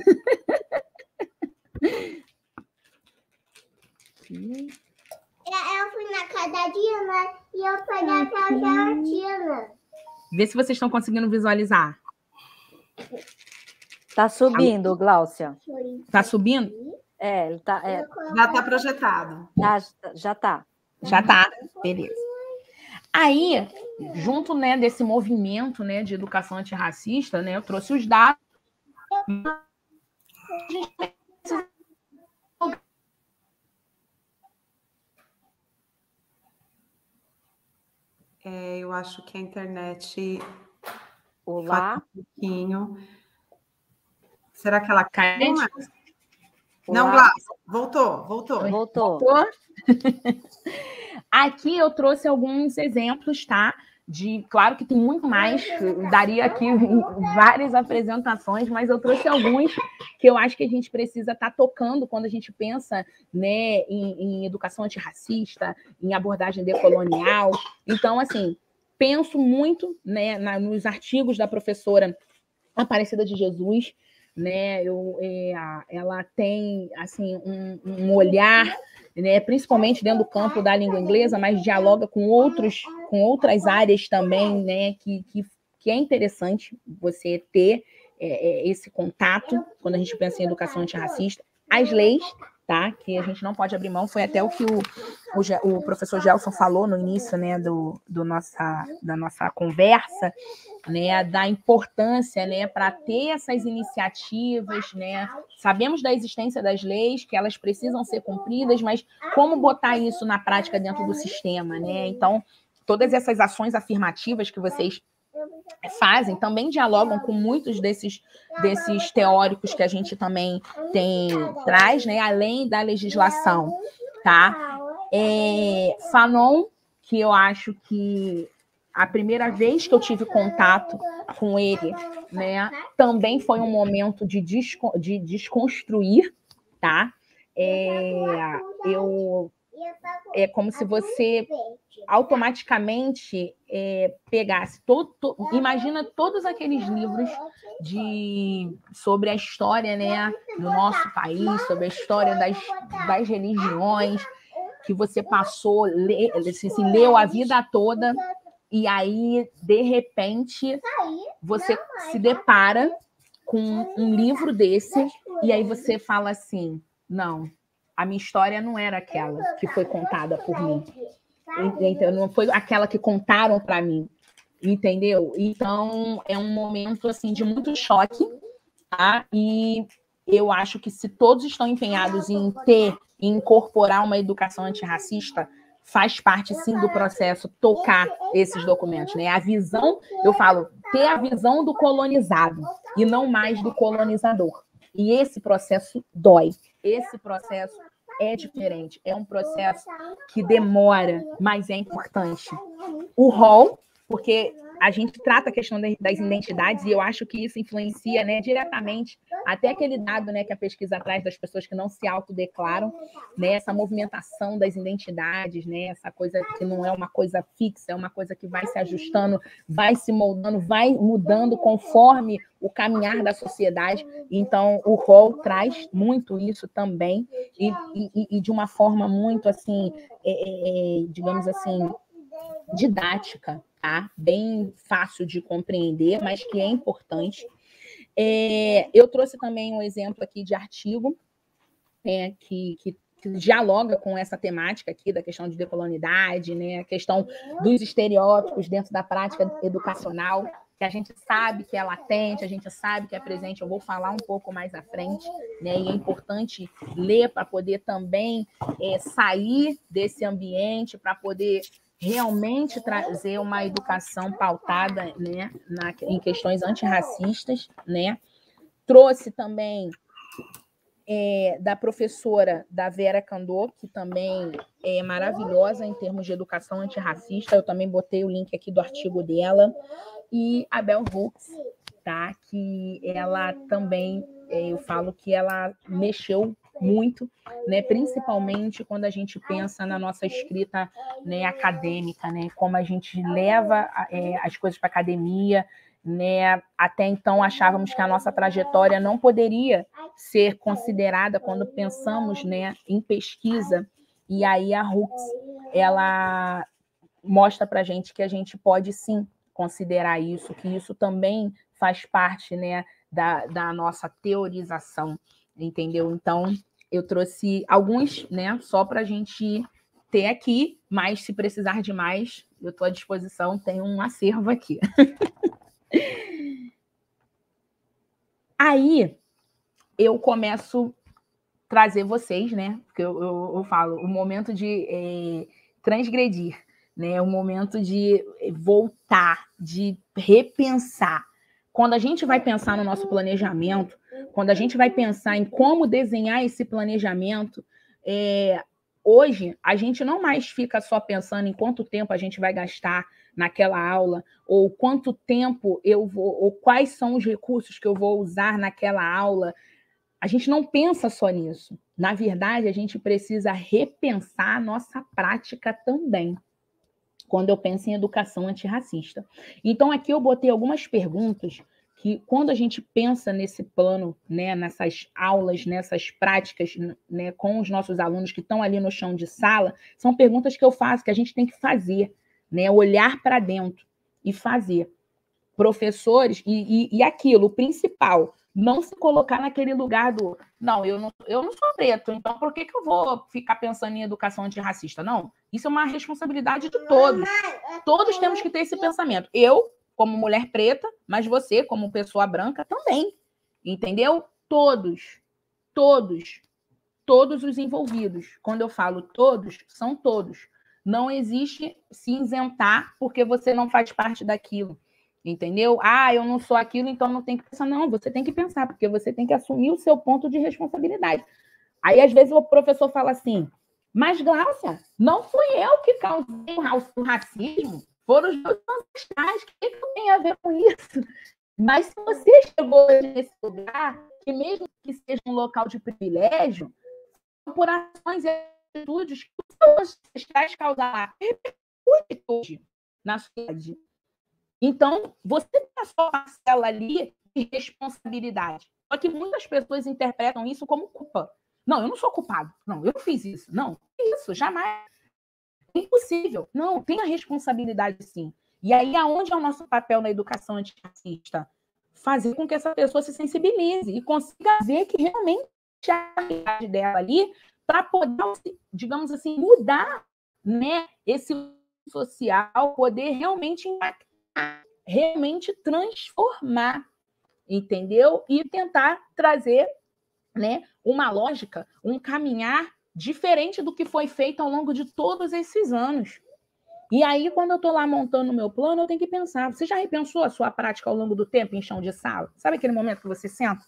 Eu fui na casa da Dina e eu fui na casa da Dina. Vê se vocês estão conseguindo visualizar. Está subindo, Gláucia. Está subindo? Ele tá, já está projetado. Já está. Já está, beleza. Aí, junto, né, desse movimento, né, de educação antirracista, né, eu trouxe os dados. Eu acho que a internet... Olá. Um pouquinho. Será que ela caiu? Não, Gláucia, voltou. Aqui eu trouxe alguns exemplos, tá? Claro que tem muito mais, daria aqui várias apresentações, mas eu trouxe alguns que eu acho que a gente precisa estar tocando quando a gente pensa, né, em educação antirracista, em abordagem decolonial. Então, assim, penso muito, né, nos artigos da professora Aparecida de Jesus, né? Ela tem assim um olhar, né, principalmente dentro do campo da língua inglesa, mas dialoga com outras áreas também, né, que é interessante você ter esse contato quando a gente pensa em educação antirracista. As leis, tá, que a gente não pode abrir mão, foi até o que o professor Gelson falou no início, né, da nossa conversa, né, da importância, né, para ter essas iniciativas, né? Sabemos da existência das leis, que elas precisam ser cumpridas, mas como botar isso na prática dentro do sistema, né? Então, todas essas ações afirmativas que vocês fazem também dialogam com muitos desses teóricos que a gente também traz, né, além da legislação, tá? Fanon, que eu acho que a primeira vez que eu tive contato com ele, né, também foi um momento de desconstruir, tá? É como se você automaticamente pegasse imagina todos aqueles livros sobre a história, né, do nosso país, sobre a história das religiões que você passou, leu a vida toda, e aí, de repente, você se depara com um livro desse, e aí você fala assim, não, a minha história não era aquela que foi contada por mim. Então, não foi aquela que contaram para mim, entendeu? Então, é um momento assim de muito choque, tá? E eu acho que se todos estão empenhados em incorporar uma educação antirracista, faz parte, sim, do processo tocar esses documentos, né? A visão, eu falo, ter a visão do colonizado e não mais do colonizador. E esse processo dói. Esse processo é diferente. É um processo que demora, mas é importante. O rol, porque a gente trata a questão das identidades e eu acho que isso influencia, né, diretamente até aquele dado, né, que a pesquisa traz das pessoas que não se autodeclaram, né, essa movimentação das identidades, né, essa coisa que não é uma coisa fixa, é uma coisa que vai se ajustando, vai se moldando, vai mudando conforme o caminhar da sociedade. Então, o rol traz muito isso também e de uma forma muito, assim, digamos assim, didática, tá? Bem fácil de compreender, mas que é importante. Eu trouxe também um exemplo aqui de artigo que dialoga com essa temática aqui da questão de decolonidade, né? A questão dos estereótipos dentro da prática educacional, que a gente sabe que é latente, a gente sabe que é presente. Eu vou falar um pouco mais à frente, né? E é importante ler para poder também sair desse ambiente, para poder realmente trazer uma educação pautada, né, em questões antirracistas, né? Trouxe também da professora da Vera Candor, que também é maravilhosa em termos de educação antirracista. Eu também botei o link aqui do artigo dela. E a Bell Hooks, tá? Que ela também, eu falo que ela mexeu muito, né? Principalmente quando a gente pensa na nossa escrita, né, acadêmica, né? Como a gente leva as coisas para a academia, né? Até então achávamos que a nossa trajetória não poderia ser considerada quando pensamos, né, em pesquisa. E aí a Hooks, ela mostra para a gente que a gente pode sim considerar isso, que isso também faz parte, né, da nossa teorização, entendeu? Então, eu trouxe alguns, né, só para a gente ter aqui, mas se precisar de mais, eu estou à disposição, tem um acervo aqui. Aí, eu começo a trazer vocês, né, porque eu falo, o momento de transgredir, né, o momento de voltar, de repensar. Quando a gente vai pensar no nosso planejamento, quando a gente vai pensar em como desenhar esse planejamento, hoje, a gente não mais fica só pensando em quanto tempo a gente vai gastar naquela aula, ou quanto tempo eu vou, ou quais são os recursos que eu vou usar naquela aula. A gente não pensa só nisso. Na verdade, a gente precisa repensar a nossa prática também, quando eu penso em educação antirracista. Então, aqui eu botei algumas perguntas que, quando a gente pensa nesse plano, né, nessas aulas, nessas práticas, né, com os nossos alunos que estão ali no chão de sala, são perguntas que eu faço, que a gente tem que fazer, né, olhar para dentro e fazer. Professores, e aquilo, o principal, não se colocar naquele lugar do, não, eu não sou preto, então por que eu vou ficar pensando em educação antirracista? Não, isso é uma responsabilidade de todos. Todos temos que ter esse pensamento. Eu, como mulher preta, mas você, como pessoa branca, também. Entendeu? Todos os envolvidos. Quando eu falo todos, são todos. Não existe se isentar porque você não faz parte daquilo. Entendeu? Ah, eu não sou aquilo, então não tem que pensar. Não, você tem que pensar, porque você tem que assumir o seu ponto de responsabilidade. Aí, às vezes, o professor fala assim, mas, Gláucia, não fui eu que causei o racismo, foram os meus ancestrais, o que tem a ver com isso? Mas se você chegou nesse lugar, que mesmo que seja um local de privilégio, por ações e atitudes que os seus ancestrais causaram, repercute hoje na sociedade. Então, você tem a sua parcela ali de responsabilidade. Só que muitas pessoas interpretam isso como culpa. Não, eu não sou culpado. Não, eu não fiz isso. Não, isso, jamais. É impossível. Não, tem a responsabilidade, sim. E aí, aonde é o nosso papel na educação antirracista? Fazer com que essa pessoa se sensibilize e consiga ver que realmente a realidade dela ali para poder, digamos assim, mudar, né, esse social, poder realmente impactar, realmente transformar, entendeu? E tentar trazer, né, uma lógica, um caminhar diferente do que foi feito ao longo de todos esses anos. E aí, quando eu estou lá montando o meu plano, eu tenho que pensar, você já repensou a sua prática ao longo do tempo em chão de sala? Sabe aquele momento que você senta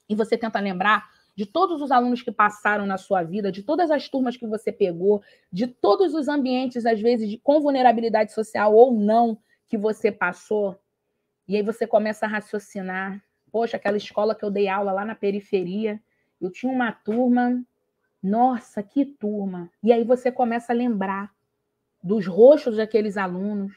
e você tenta lembrar de todos os alunos que passaram na sua vida, de todas as turmas que você pegou, de todos os ambientes, às vezes, com vulnerabilidade social ou não, que você passou, e aí você começa a raciocinar, poxa, aquela escola que eu dei aula lá na periferia, eu tinha uma turma, nossa, que turma, e aí você começa a lembrar dos rostos daqueles alunos,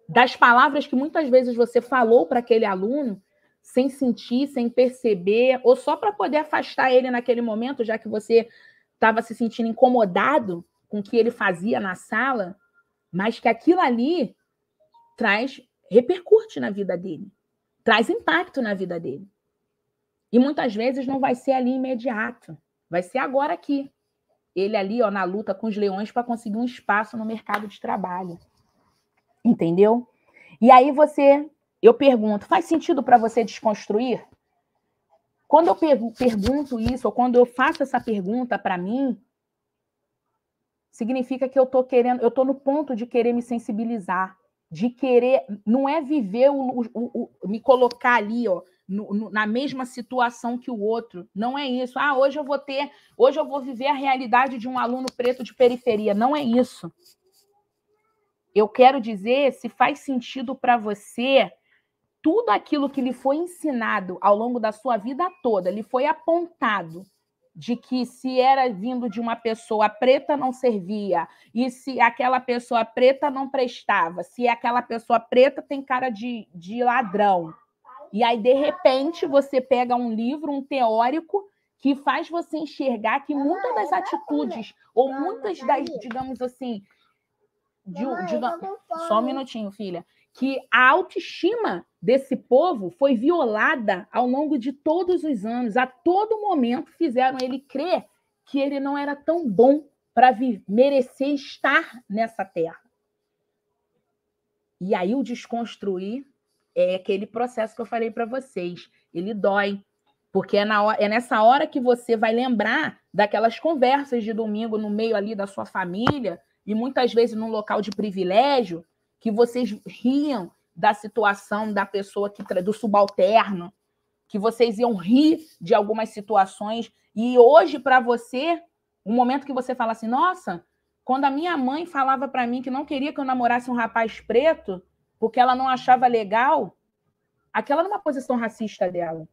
das palavras que muitas vezes você falou para aquele aluno, sem sentir, sem perceber, ou só para poder afastar ele naquele momento, já que você estava se sentindo incomodado com o que ele fazia na sala, mas que aquilo ali repercute na vida dele, traz impacto na vida dele. E muitas vezes não vai ser ali imediato, vai ser agora aqui. Ele ali, ó, na luta com os leões para conseguir um espaço no mercado de trabalho. Entendeu? E aí eu pergunto, faz sentido para você desconstruir? Quando eu pergunto isso, ou quando eu faço essa pergunta para mim, significa que eu estou no ponto de querer me sensibilizar, de querer, não é viver, me colocar ali, ó, na mesma situação que o outro. Não é isso. Ah, hoje eu vou viver a realidade de um aluno preto de periferia. Não é isso. Eu quero dizer se faz sentido para você tudo aquilo que lhe foi ensinado ao longo da sua vida toda, lhe foi apontado de que se era vindo de uma pessoa preta não servia, e se aquela pessoa preta não prestava, se aquela pessoa preta tem cara de ladrão. E aí, de repente, você pega um livro, um teórico, que faz você enxergar que muitas das atitudes, ou muitas das, digamos assim, só um minutinho, filha, que a autoestima desse povo foi violada ao longo de todos os anos. A todo momento fizeram ele crer que ele não era tão bom para merecer estar nessa terra. E aí o desconstruir é aquele processo que eu falei para vocês. Ele dói, porque é nessa hora que você vai lembrar daquelas conversas de domingo no meio ali da sua família, e muitas vezes num local de privilégio, que vocês riam da situação da pessoa do subalterno, que vocês iam rir de algumas situações, e hoje, para você, Um momento que você fala assim, nossa, quando a minha mãe falava para mim que não queria que eu namorasse um rapaz preto, porque ela não achava legal, aquela era uma posição racista dela.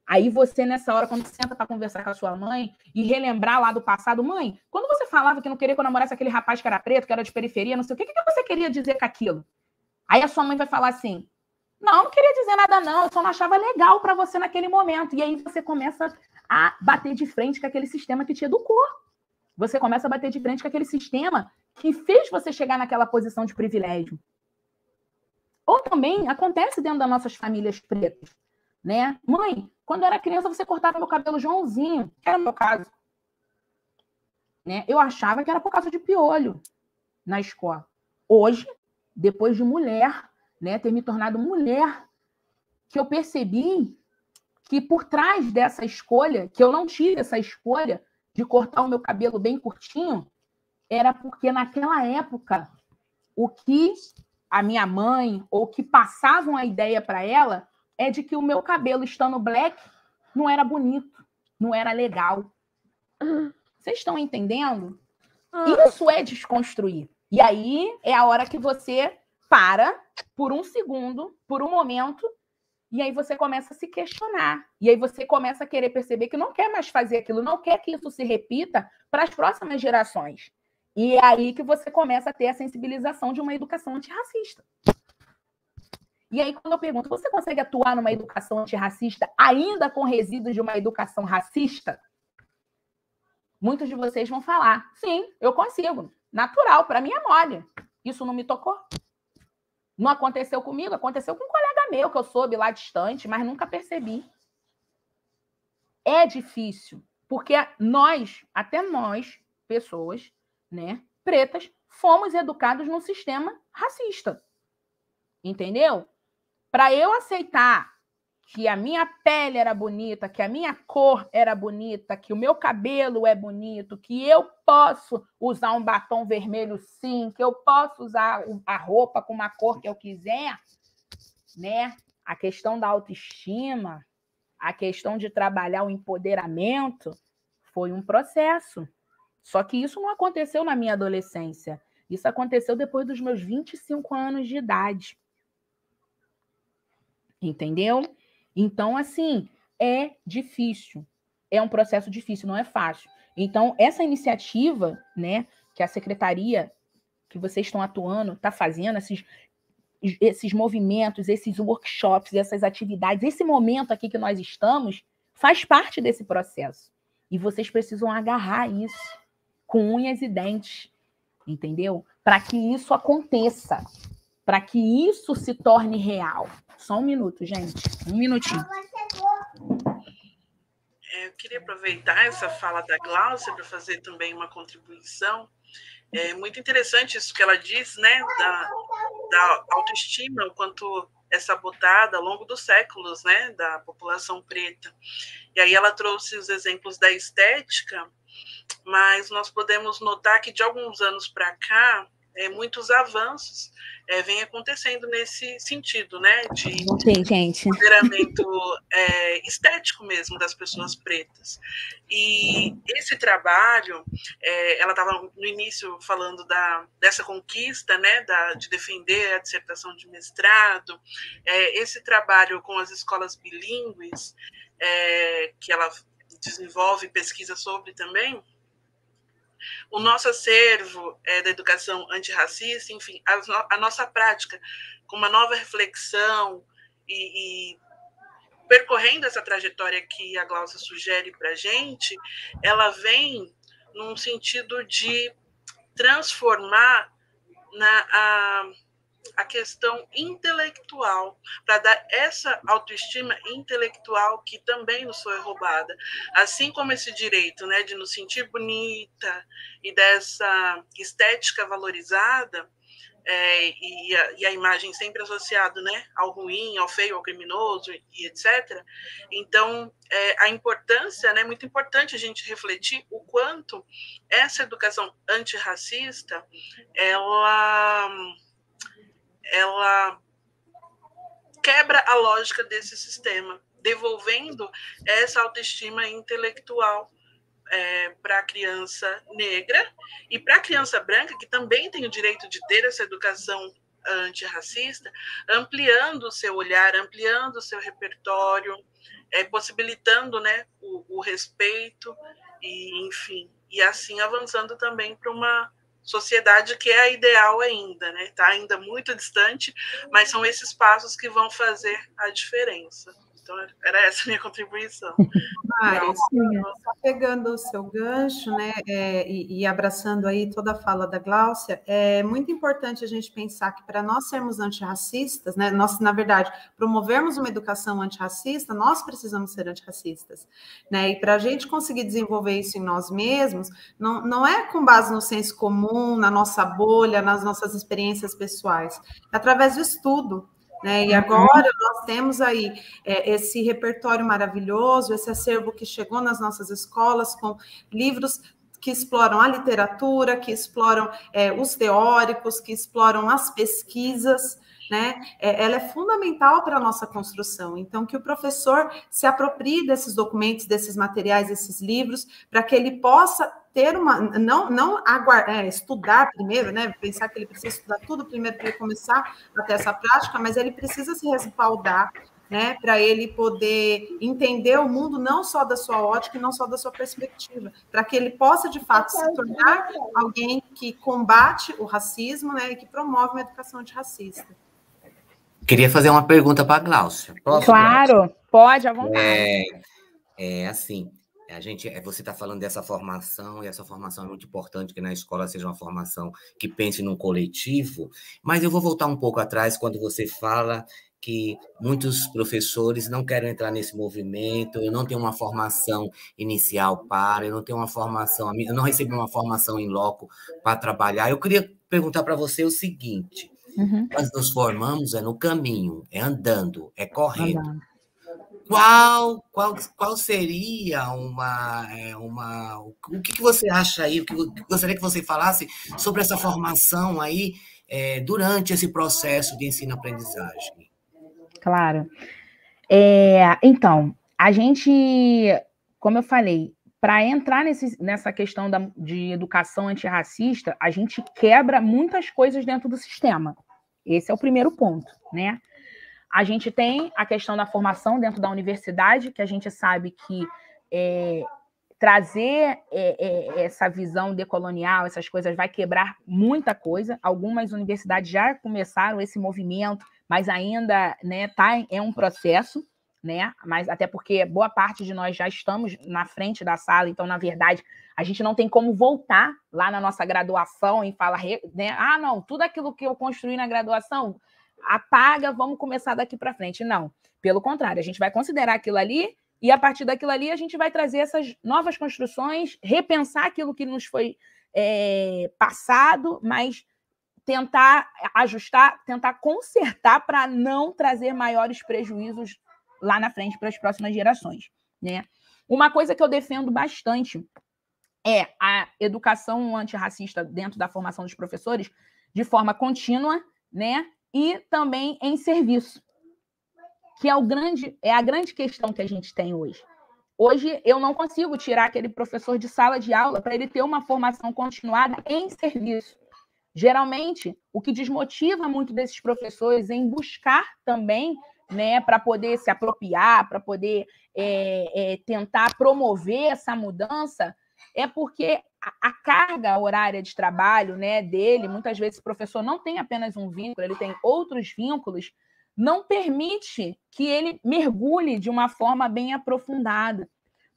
Aí você, nessa hora, quando senta para conversar com a sua mãe e relembrar lá do passado, mãe, quando você falava que não queria que eu namorasse aquele rapaz que era preto, que era de periferia, não sei o que você queria dizer com aquilo? Aí a sua mãe vai falar assim, não queria dizer nada não, eu só não achava legal para você naquele momento. E aí você começa a bater de frente com aquele sistema que te educou. Você começa a bater de frente com aquele sistema que fez você chegar naquela posição de privilégio. Ou também acontece dentro das nossas famílias pretas, né? Mãe, quando eu era criança, você cortava meu cabelo Joãozinho, que era o meu caso. Né? Eu achava que era por causa de piolho na escola. Hoje, depois de mulher, né, ter me tornado mulher, que eu percebi que por trás dessa escolha, que eu não tive essa escolha de cortar o meu cabelo bem curtinho, era porque naquela época, o que a minha mãe, ou que passavam a ideia para ela, é de que o meu cabelo estando black não era bonito, não era legal. Vocês estão entendendo? Isso é desconstruir. E aí é a hora que você para por um segundo, por um momento, e aí você começa a se questionar. E aí você começa a querer perceber que não quer mais fazer aquilo, não quer que isso se repita para as próximas gerações. E é aí que você começa a ter a sensibilização de uma educação antirracista. E aí, quando eu pergunto, você consegue atuar numa educação antirracista ainda com resíduos de uma educação racista? Muitos de vocês vão falar, sim, eu consigo. Natural, para mim é mole. Isso não me tocou. Não aconteceu comigo, aconteceu com um colega meu, que eu soube lá distante, mas nunca percebi. É difícil, porque nós, até nós, pessoas, né, pretas, fomos educados num sistema racista. Entendeu? Para eu aceitar que a minha pele era bonita, que a minha cor era bonita, que o meu cabelo é bonito, que eu posso usar um batom vermelho sim, que eu posso usar a roupa com uma cor que eu quiser, né? A questão da autoestima, a questão de trabalhar o empoderamento, foi um processo. Só que isso não aconteceu na minha adolescência. Isso aconteceu depois dos meus 25 anos de idade. Entendeu? Então, assim, é difícil. É um processo difícil, não é fácil. Então, essa iniciativa, né, que a secretaria que vocês estão atuando, está fazendo, esses movimentos, esses workshops, essas atividades, esse momento aqui que nós estamos, faz parte desse processo. E vocês precisam agarrar isso com unhas e dentes, entendeu? Para que isso aconteça, para que isso se torne real. Só um minuto, gente. Um minutinho. Eu queria aproveitar essa fala da Gláucia para fazer também uma contribuição. É muito interessante isso que ela diz, né, da autoestima, o quanto é sabotada ao longo dos séculos, né, da população preta. E aí ela trouxe os exemplos da estética, mas nós podemos notar que de alguns anos para cá, muitos avanços vêm acontecendo nesse sentido, né, de empoderamento estético mesmo das pessoas pretas. E esse trabalho, ela estava no início falando dessa conquista, né, de defender a dissertação de mestrado, esse trabalho com as escolas bilíngues, que ela desenvolve pesquisa sobre também, o nosso acervo da educação antirracista, enfim, a nossa prática com uma nova reflexão e percorrendo essa trajetória que a Gláucia sugere para a gente, ela vem num sentido de transformar a questão intelectual, para dar essa autoestima intelectual que também nos foi roubada. Assim como esse direito, né, de nos sentir bonita e dessa estética valorizada, e a imagem sempre associada, né, ao ruim, ao feio, ao criminoso, e etc. Então, a importância, né, muito importante a gente refletir o quanto essa educação antirracista, ela quebra a lógica desse sistema, devolvendo essa autoestima intelectual para a criança negra e para a criança branca, que também tem o direito de ter essa educação antirracista, ampliando o seu olhar, ampliando o seu repertório, possibilitando, né, o respeito e, enfim, e assim avançando também para uma sociedade que é a ideal ainda, né? Está ainda muito distante, mas são esses passos que vão fazer a diferença. Então, era essa a minha contribuição. Mari, só pegando o seu gancho, né, e abraçando aí toda a fala da Gláucia, é muito importante a gente pensar que para nós sermos antirracistas, né, nós, na verdade, promovermos uma educação antirracista, nós precisamos ser antirracistas, né, e para a gente conseguir desenvolver isso em nós mesmos, não é com base no senso comum, na nossa bolha, nas nossas experiências pessoais, é através do estudo. Né? E agora nós temos aí esse repertório maravilhoso, esse acervo que chegou nas nossas escolas com livros que exploram a literatura, que exploram os teóricos, que exploram as pesquisas, né? Ela é fundamental para a nossa construção. Então, que o professor se aproprie desses documentos, desses materiais, desses livros, para que ele possa ter não estudar primeiro, né? Pensar que ele precisa estudar tudo primeiro para ele começar a ter essa prática, mas ele precisa se respaldar, né? Para ele poder entender o mundo não só da sua ótica e não só da sua perspectiva, para que ele possa, de fato, se tornar alguém que combate o racismo, né? E que promove uma educação antirracista. Queria fazer uma pergunta para a Gláucia. Posso, claro, Gláucia? Pode, à vontade. Assim, você está falando dessa formação, e essa formação é muito importante que na escola seja uma formação que pense num coletivo, mas eu vou voltar um pouco atrás quando você fala que muitos professores não querem entrar nesse movimento, eu não tenho uma formação inicial eu não tenho uma formação, eu não recebi uma formação in loco para trabalhar. Eu queria perguntar para você o seguinte, nós nos formamos no caminho, andando, correndo. Qual seria o que você acha aí, o que gostaria que você falasse sobre essa formação aí durante esse processo de ensino-aprendizagem? Claro. Então, a gente, como eu falei, para entrar nessa questão de educação antirracista, a gente quebra muitas coisas dentro do sistema. Esse é o primeiro ponto, né? A gente tem a questão da formação dentro da universidade, que a gente sabe que trazer essa visão decolonial, essas coisas, vai quebrar muita coisa. Algumas universidades já começaram esse movimento, mas ainda, né, é um processo, né? Mas até porque boa parte de nós já estamos na frente da sala, então, na verdade, a gente não tem como voltar lá na nossa graduação e falar, né? Ah, não, tudo aquilo que eu construí na graduação, apaga, vamos começar daqui para frente. Não, pelo contrário, a gente vai considerar aquilo ali e, a partir daquilo ali, a gente vai trazer essas novas construções, repensar aquilo que nos foi passado, mas tentar ajustar, tentar consertar para não trazer maiores prejuízos lá na frente para as próximas gerações, né? Uma coisa que eu defendo bastante é a educação antirracista dentro da formação dos professores de forma contínua, né? E também em serviço, que é a grande questão que a gente tem hoje. Hoje, eu não consigo tirar aquele professor de sala de aula para ele ter uma formação continuada em serviço. Geralmente, o que desmotiva muito desses professores em buscar também, né, para poder se apropriar, para poder tentar promover essa mudança, é porque a carga horária de trabalho, né, dele, muitas vezes o professor não tem apenas um vínculo, ele tem outros vínculos, não permite que ele mergulhe de uma forma bem aprofundada.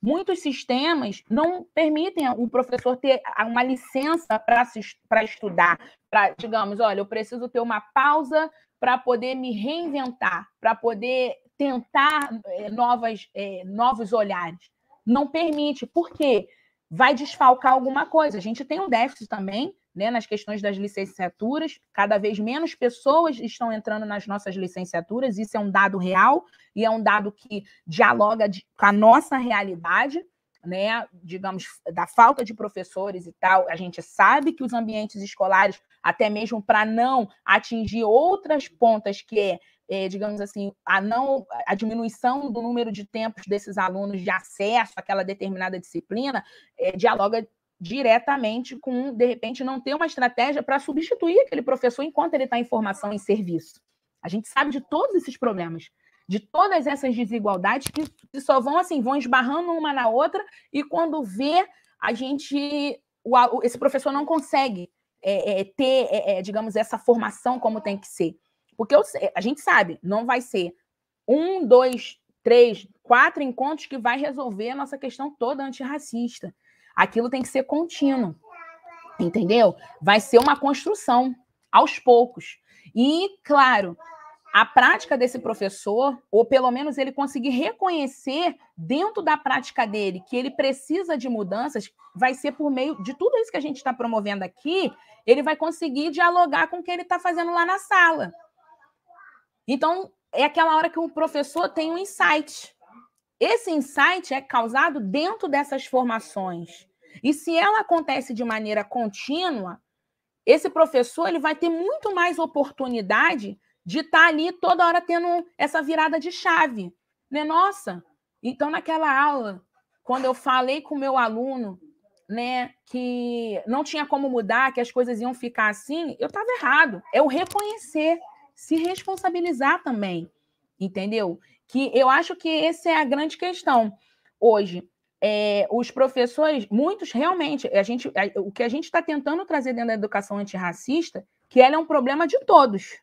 Muitos sistemas não permitem o professor ter uma licença para estudar, para, digamos, olha, eu preciso ter uma pausa para poder me reinventar, para poder tentar novos olhares. Não permite. Por quê? Vai desfalcar alguma coisa. A gente tem um déficit também, né, nas questões das licenciaturas. Cada vez menos pessoas estão entrando nas nossas licenciaturas. Isso é um dado real e é um dado que dialoga com a nossa realidade, né, digamos, da falta de professores e tal. A gente sabe que os ambientes escolares, até mesmo para não atingir outras pontas, que digamos assim, a diminuição do número de tempos desses alunos de acesso àquela determinada disciplina, dialoga diretamente com, de repente, não ter uma estratégia para substituir aquele professor enquanto ele está em formação, em serviço. A gente sabe de todos esses problemas, de todas essas desigualdades que só vão esbarrando uma na outra, e quando vê, esse professor não consegue ter, digamos, essa formação como tem que ser. Porque a gente sabe, não vai ser 1, 2, 3, 4 encontros que vai resolver a nossa questão toda antirracista. Aquilo tem que ser contínuo, entendeu? Vai ser uma construção, aos poucos. E, claro, a prática desse professor, ou pelo menos ele conseguir reconhecer dentro da prática dele que ele precisa de mudanças, vai ser por meio de tudo isso que a gente está promovendo aqui, ele vai conseguir dialogar com o que ele está fazendo lá na sala. Então, é aquela hora que o professor tem um insight. Esse insight é causado dentro dessas formações. E se ela acontece de maneira contínua, esse professor ele vai ter muito mais oportunidade de estar ali toda hora tendo essa virada de chave. Né? Nossa, então naquela aula, quando eu falei com o meu aluno, né, que não tinha como mudar, que as coisas iam ficar assim, eu estava errado. É o reconhecer, se responsabilizar também, entendeu? Que eu acho que essa é a grande questão. Hoje, os professores, muitos realmente, o que a gente está tentando trazer dentro da educação antirracista, que ela é um problema de todos,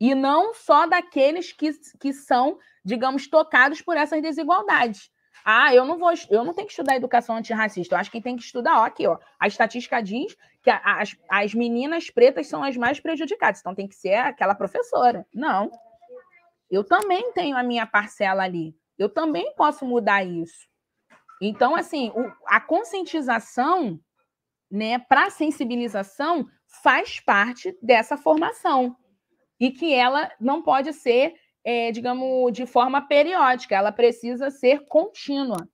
e não só daqueles que são, digamos, tocados por essas desigualdades. Eu não tenho que estudar educação antirracista, eu acho que tem que estudar, aqui, a estatística diz que as meninas pretas são as mais prejudicadas, então tem que ser aquela professora. Não. Eu também tenho a minha parcela ali, eu também posso mudar isso. Então, assim, a conscientização, né, para a sensibilização faz parte dessa formação, e que ela não pode ser, digamos, de forma periódica, ela precisa ser contínua.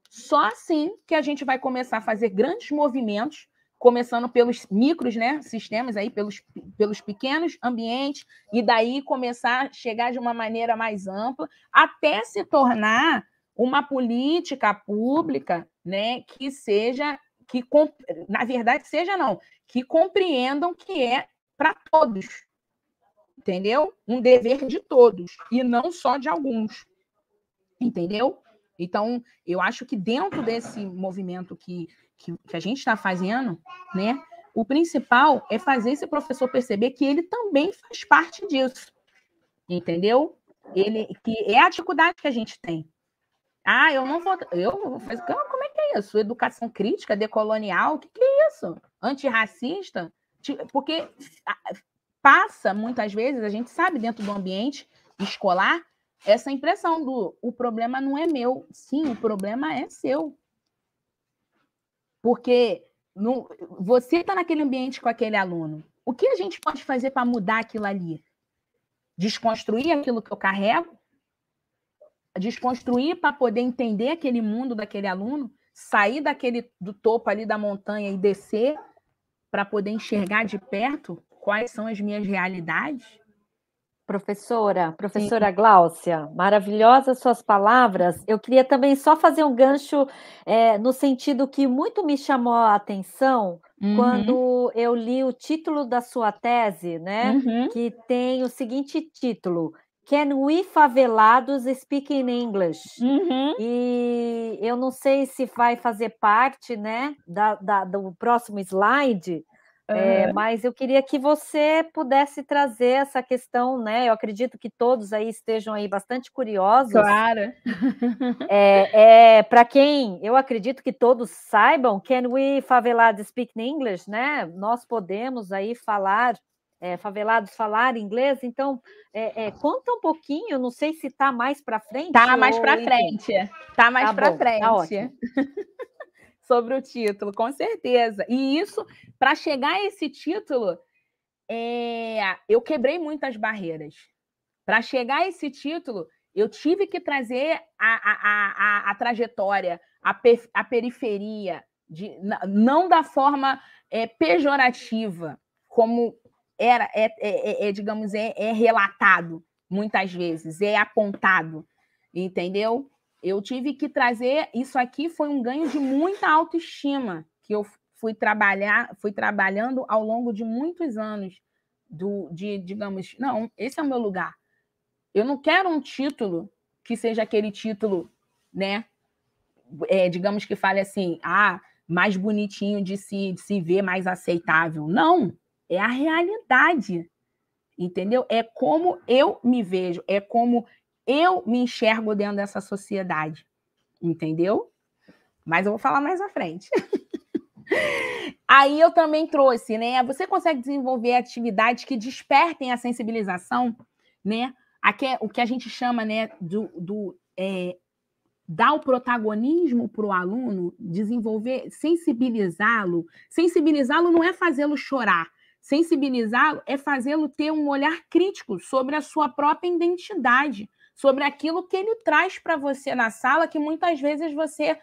Só assim que a gente vai começar a fazer grandes movimentos, começando pelos micros, né, sistemas, aí, pelos pequenos ambientes, e daí começar a chegar de uma maneira mais ampla, até se tornar uma política pública, né, na verdade, que compreendam que é para todos, entendeu? Um dever de todos, e não só de alguns, entendeu? Então, eu acho que dentro desse movimento que a gente está fazendo, né, o principal é fazer esse professor perceber que ele também faz parte disso, entendeu? Que é a dificuldade que a gente tem. Eu não vou... Como é que é isso? Educação crítica, decolonial? O que é isso? Antirracista? Porque passa, muitas vezes, a gente sabe, dentro do ambiente escolar, essa impressão o problema não é meu. Sim, o problema é seu. Porque você está naquele ambiente com aquele aluno. O que a gente pode fazer para mudar aquilo ali? Desconstruir aquilo que eu carrego? Desconstruir para poder entender aquele mundo daquele aluno? Sair do topo ali da montanha e descer para poder enxergar de perto quais são as minhas realidades? Professora Gláucia, maravilhosas suas palavras. Eu queria também só fazer um gancho no sentido que muito me chamou a atenção quando eu li o título da sua tese, né? Que tem o seguinte título: Can we favelados speak in English? E eu não sei se vai fazer parte, né, do próximo slide. Mas eu queria que você pudesse trazer essa questão, né? Eu acredito que todos aí estejam aí bastante curiosos. Claro. Para quem eu acredito que todos saibam, can we favelados speak in English, né? Nós podemos aí falar, favelados falar inglês. Então, conta um pouquinho. Não sei se está mais para frente. Está mais para frente. Está mais para frente. Tá ótimo. Sobre o título, com certeza. E isso, para chegar a esse título, eu quebrei muitas barreiras. Para chegar a esse título, eu tive que trazer a trajetória, a periferia, não da forma pejorativa, como digamos, relatado, muitas vezes, é apontado, entendeu? Eu tive que trazer, isso aqui foi um ganho de muita autoestima, que eu fui trabalhando ao longo de muitos anos, digamos, não, esse é o meu lugar. Eu não quero um título que seja aquele título, né? Digamos que fale assim, mais bonitinho de se ver, mais aceitável. Não, é a realidade, entendeu? É como eu me vejo, é como eu me enxergo dentro dessa sociedade, entendeu? Mas eu vou falar mais à frente. Aí eu também trouxe, né? Você consegue desenvolver atividades que despertem a sensibilização, né? O que a gente chama, né, dar o protagonismo para o aluno, desenvolver, sensibilizá-lo. Sensibilizá-lo não é fazê-lo chorar. Sensibilizá-lo é fazê-lo ter um olhar crítico sobre a sua própria identidade, sobre aquilo que ele traz para você na sala, que muitas vezes você,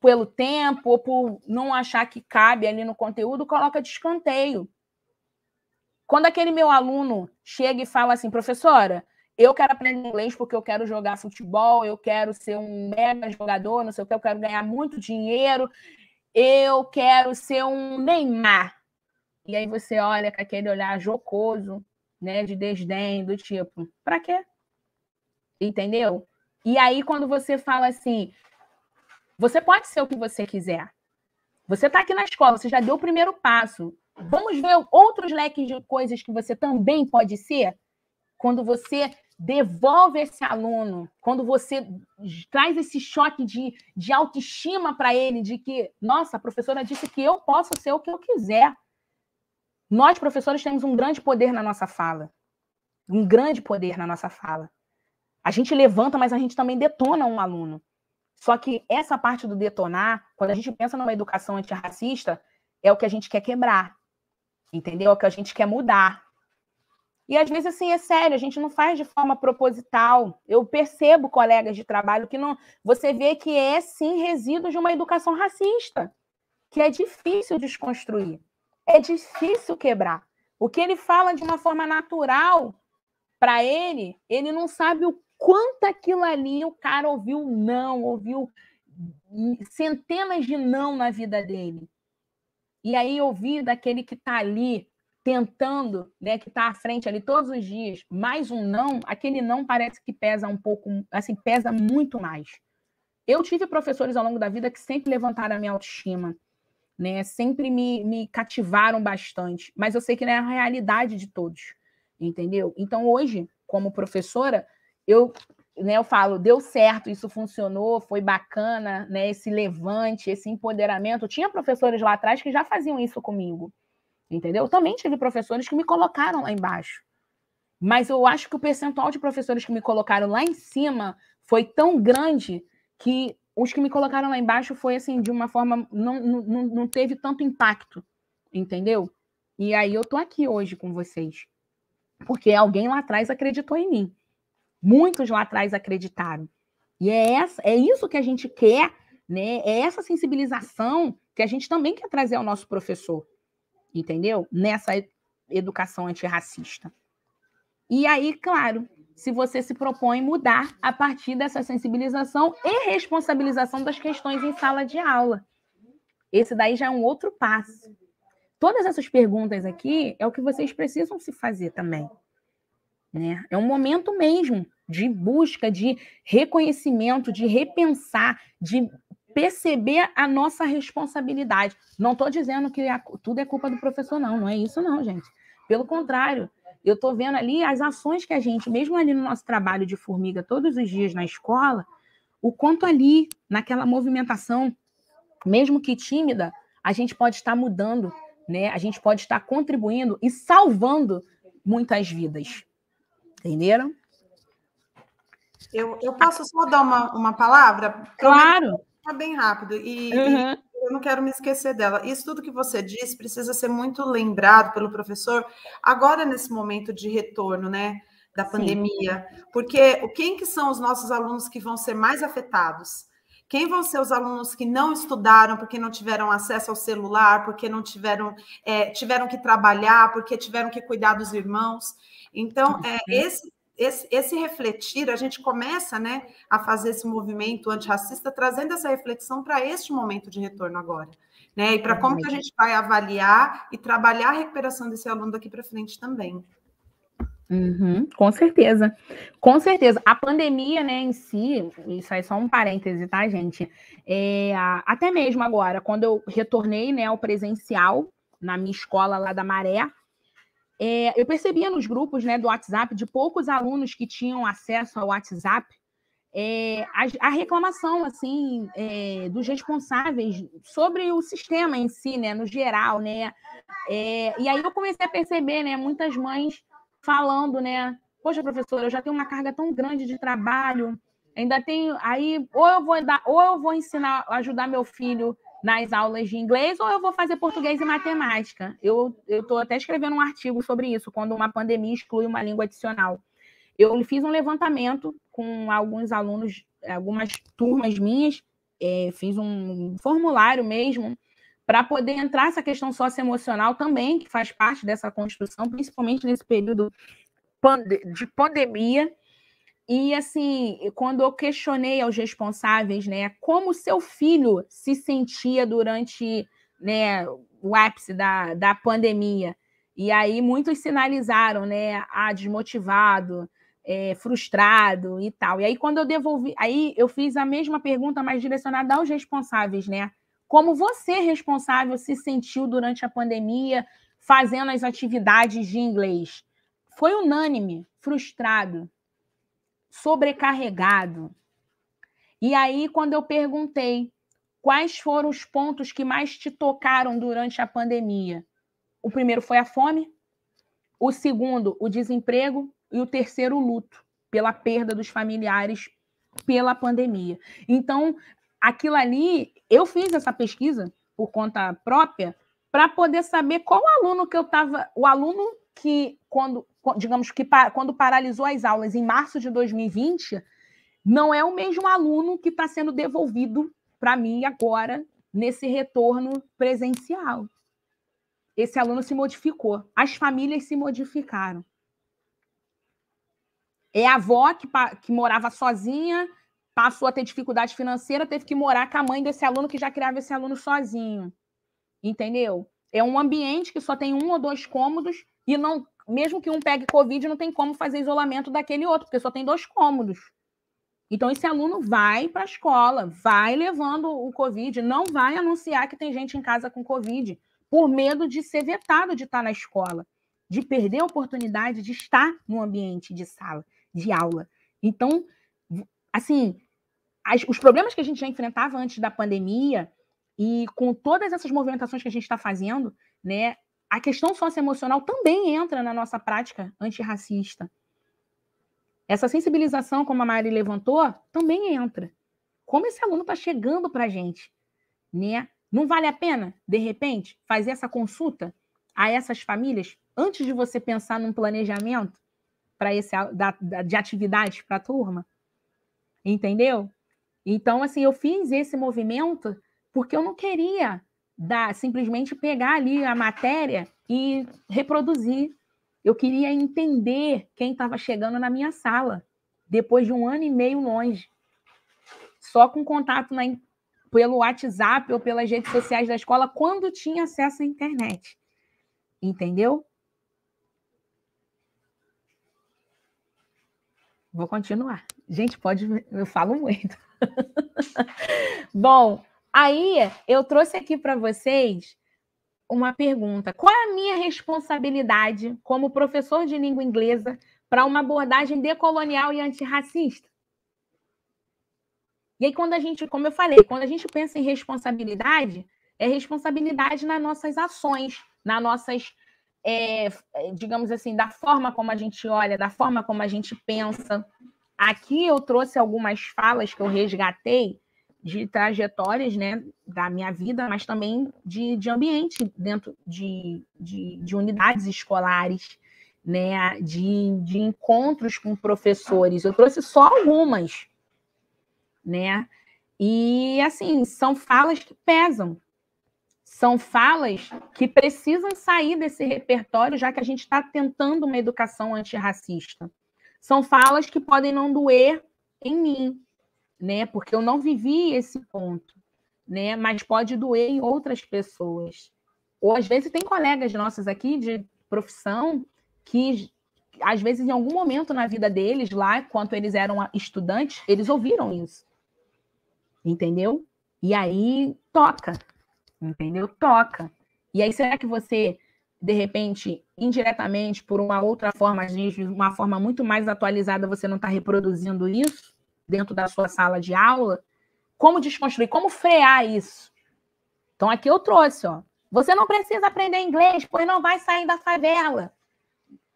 pelo tempo ou por não achar que cabe ali no conteúdo, coloca de escanteio. Quando aquele meu aluno chega e fala assim, professora, eu quero aprender inglês porque eu quero jogar futebol, eu quero ser um mega jogador, não sei o que, eu quero ganhar muito dinheiro, eu quero ser um Neymar. E aí você olha com aquele olhar jocoso, né, de desdém, do tipo, para quê? Entendeu? E aí quando você fala assim, você pode ser o que você quiser. Você está aqui na escola, você já deu o primeiro passo. Vamos ver outros leques de coisas que você também pode ser? Quando você devolve esse aluno, quando você traz esse choque de autoestima para ele, de que, nossa, a professora disse que eu posso ser o que eu quiser. Nós, professores, temos um grande poder na nossa fala. Um grande poder na nossa fala. A gente levanta, mas a gente também detona um aluno. Só que essa parte do detonar, quando a gente pensa numa educação antirracista, é o que a gente quer quebrar. Entendeu? É o que a gente quer mudar. E às vezes, assim, é sério, a gente não faz de forma proposital. Eu percebo colegas de trabalho que não. Você vê que é, sim, resíduo de uma educação racista, que é difícil desconstruir, é difícil quebrar. O que ele fala de uma forma natural, para ele não sabe o quanto aquilo ali o cara ouviu não, ouviu centenas de não na vida dele. E aí ouvir daquele que está ali tentando, né, que está à frente ali todos os dias, mais um não, aquele não parece que pesa um pouco, assim, pesa muito mais. Eu tive professores ao longo da vida que sempre levantaram a minha autoestima, né, sempre me cativaram bastante, mas eu sei que não é a realidade de todos, entendeu? Então, hoje, como professora, eu falo, deu certo, isso funcionou, foi bacana, né, esse levante, esse empoderamento. Tinha professores lá atrás que já faziam isso comigo, entendeu? Eu também tive professores que me colocaram lá embaixo. Mas eu acho que o percentual de professores que me colocaram lá em cima foi tão grande que os que me colocaram lá embaixo foi assim, de uma forma, não teve tanto impacto, entendeu? E aí eu tô aqui hoje com vocês, porque alguém lá atrás acreditou em mim. Muitos lá atrás acreditaram. E é isso que a gente quer, né? É essa sensibilização que a gente também quer trazer ao nosso professor, entendeu? Nessa educação antirracista. E aí, claro, se você se propõe mudar a partir dessa sensibilização e responsabilização das questões em sala de aula. Esse daí já é um outro passo. Todas essas perguntas aqui é o que vocês precisam se fazer também. Né? É um momento mesmo de busca, de reconhecimento, de repensar, de perceber a nossa responsabilidade. Não estou dizendo que tudo é culpa do professor, não é isso não, gente. Pelo contrário, eu estou vendo ali as ações que a gente, mesmo ali no nosso trabalho de formiga todos os dias na escola, o quanto ali, naquela movimentação, mesmo que tímida, a gente pode estar mudando, né? A gente pode estar contribuindo e salvando muitas vidas. Entenderam? Eu posso só dar uma palavra? Claro. Bem rápido. E eu não quero me esquecer dela. Isso tudo que você disse precisa ser muito lembrado pelo professor agora nesse momento de retorno, né, da pandemia. Porque quem que são os nossos alunos que vão ser mais afetados? Quem vão ser os alunos que não estudaram porque não tiveram acesso ao celular, porque não tiveram que trabalhar, porque tiveram que cuidar dos irmãos? Então, esse refletir, a gente começa, né, a fazer esse movimento antirracista, trazendo essa reflexão para este momento de retorno agora, né? E para como que a gente vai avaliar e trabalhar a recuperação desse aluno daqui para frente também. Com certeza. Com certeza. A pandemia, né, em si, isso aí é só um parêntese, tá, gente? Até mesmo agora, quando eu retornei, né, ao presencial, na minha escola lá da Maré, eu percebia nos grupos, né, do WhatsApp, de poucos alunos que tinham acesso ao WhatsApp, a reclamação, assim, dos responsáveis sobre o sistema em si, né, no geral, né? E aí eu comecei a perceber, né, muitas mães falando, né, poxa, professora, eu já tenho uma carga tão grande de trabalho, ainda tenho, aí, ou eu vou ensinar, ajudar meu filho nas aulas de inglês, ou eu vou fazer português e matemática. Eu estou até escrevendo um artigo sobre isso, quando uma pandemia exclui uma língua adicional. Eu fiz um levantamento com alguns alunos, algumas turmas minhas, fiz um formulário mesmo, para poder entrar essa questão socioemocional também, que faz parte dessa construção, principalmente nesse período de pandemia. E, assim, quando eu questionei aos responsáveis, né, como seu filho se sentia durante, né, o ápice da pandemia, e aí muitos sinalizaram, né, desmotivado, frustrado e tal. E aí, quando eu devolvi, aí eu fiz a mesma pergunta, mas direcionada aos responsáveis, né? Como você, responsável, se sentiu durante a pandemia fazendo as atividades de inglês? Foi unânime, frustrado, sobrecarregado. E aí, quando eu perguntei quais foram os pontos que mais te tocaram durante a pandemia, o primeiro foi a fome, o segundo, o desemprego, e o terceiro, o luto, pela perda dos familiares pela pandemia. Então, aquilo ali, eu fiz essa pesquisa por conta própria para poder saber qual aluno que eu estava, o aluno que, quando paralisou as aulas em março de 2020, não é o mesmo aluno que está sendo devolvido para mim agora, nesse retorno presencial. Esse aluno se modificou, as famílias se modificaram. A avó que morava sozinha, passou a ter dificuldade financeira, teve que morar com a mãe desse aluno que já criava esse aluno sozinho. Entendeu? É um ambiente que só tem 1 ou 2 cômodos e não, mesmo que um pegue Covid, não tem como fazer isolamento daquele outro, porque só tem 2 cômodos. Então, esse aluno vai para a escola, vai levando o Covid, não vai anunciar que tem gente em casa com Covid, por medo de ser vetado de estar na escola, de perder a oportunidade de estar no ambiente de sala, de aula. Então, assim, os problemas que a gente já enfrentava antes da pandemia, e com todas essas movimentações que a gente está fazendo, né, a questão socioemocional também entra na nossa prática antirracista. Essa sensibilização, como a Mari levantou, também entra. Como esse aluno está chegando para a gente, né? Não vale a pena, de repente, fazer essa consulta a essas famílias antes de você pensar num planejamento de atividades para a turma? Entendeu? Então, assim, eu fiz esse movimento porque eu não queria simplesmente pegar ali a matéria e reproduzir. Eu queria entender quem estava chegando na minha sala, depois de 1 ano e meio longe, só com contato pelo WhatsApp ou pelas redes sociais da escola, quando tinha acesso à internet. Entendeu? Vou continuar. Gente, eu falo muito. Bom, aí eu trouxe aqui para vocês uma pergunta. Qual é a minha responsabilidade como professor de língua inglesa para uma abordagem decolonial e antirracista? E aí, como eu falei, quando a gente pensa em responsabilidade, é responsabilidade nas nossas ações, nas nossas, digamos assim, da forma como a gente olha, da forma como a gente pensa. Aqui eu trouxe algumas falas que eu resgatei de trajetórias, né, da minha vida, mas também de ambiente dentro de unidades escolares, né, de encontros com professores. Eu trouxe só algumas, né? E, assim, são falas que pesam. São falas que precisam sair desse repertório, já que a gente está tentando uma educação antirracista. são falas que podem não doer em mim, né? Porque eu não vivi esse ponto, né? Mas pode doer em outras pessoas. Ou às vezes tem colegas nossos aqui de profissão que, às vezes, em algum momento na vida deles, lá, enquanto eles eram estudantes, eles ouviram isso. Entendeu? E aí toca. Entendeu? Toca. E aí, será que você, de repente, indiretamente, por uma outra forma, de uma forma muito mais atualizada, você não está reproduzindo isso dentro da sua sala de aula? Como desconstruir? Como frear isso? Então, aqui eu trouxe, ó. Você não precisa aprender inglês, pois não vai sair da favela.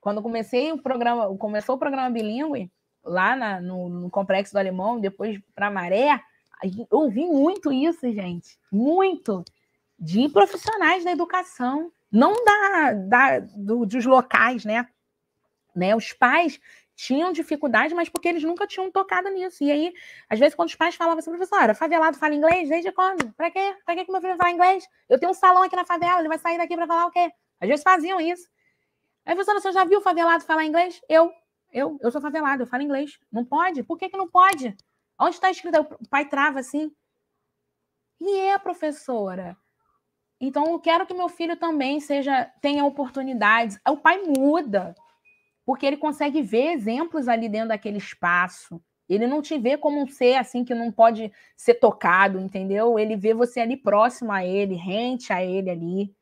Quando começou o programa bilíngue, lá no Complexo do Alemão, depois para Maré, eu ouvi muito isso, gente. Muito. De profissionais da educação. Não dos locais, né? Os pais tinham dificuldade, mas porque eles nunca tinham tocado nisso. E aí, às vezes, quando os pais falavam assim, professora, favelado fala inglês? Desde quando? Pra quê? Pra que meu filho vai falar inglês? Eu tenho um salão aqui na favela, ele vai sair daqui para falar o quê? Às vezes faziam isso. Aí, professora, você já viu o favelado falar inglês? Eu sou favelado, eu falo inglês. Não pode? Por que não pode? Onde está escrito? O pai trava assim. E professora? Então, eu quero que meu filho também tenha oportunidades. O pai muda, porque ele consegue ver exemplos ali dentro daquele espaço. Ele não te vê como um ser assim que não pode ser tocado, entendeu? Ele vê você ali próximo a ele, rente a ele ali.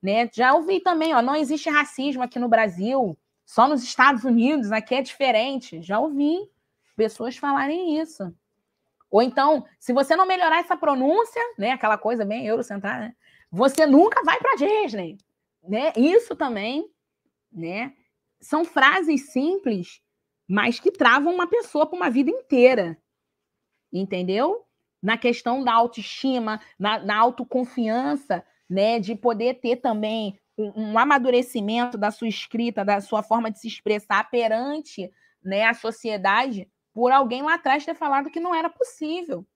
Né? Já ouvi também, ó, não existe racismo aqui no Brasil, só nos Estados Unidos, aqui é diferente. Já ouvi pessoas falarem isso. Ou então, se você não melhorar essa pronúncia, né, aquela coisa bem eurocentrada, né, você nunca vai para Disney, né? Isso também, né? São frases simples, mas que travam uma pessoa para uma vida inteira, entendeu? Na questão da autoestima, na autoconfiança, né? De poder ter também um amadurecimento da sua escrita, da sua forma de se expressar perante, né, a sociedade, por alguém lá atrás ter falado que não era possível,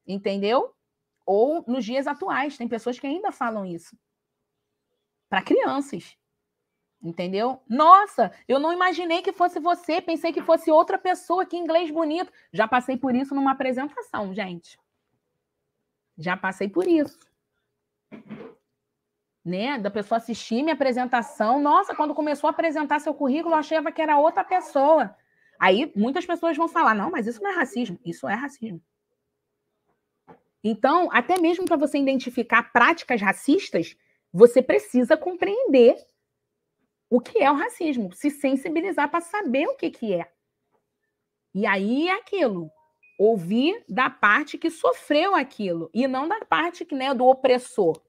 entendeu? Ou nos dias atuais, tem pessoas que ainda falam isso. Para crianças. Entendeu? Nossa, eu não imaginei que fosse você, pensei que fosse outra pessoa, que inglês bonito. Já passei por isso numa apresentação, gente. Já passei por isso. Né? Da pessoa assistir minha apresentação. Nossa, quando começou a apresentar seu currículo, eu achava que era outra pessoa. Aí muitas pessoas vão falar, não, mas isso não é racismo. Isso é racismo. Então, até mesmo para você identificar práticas racistas, você precisa compreender o que é o racismo, se sensibilizar para saber o que é. E aí é aquilo, ouvir da parte que sofreu aquilo, e não da parte que, né, do opressor.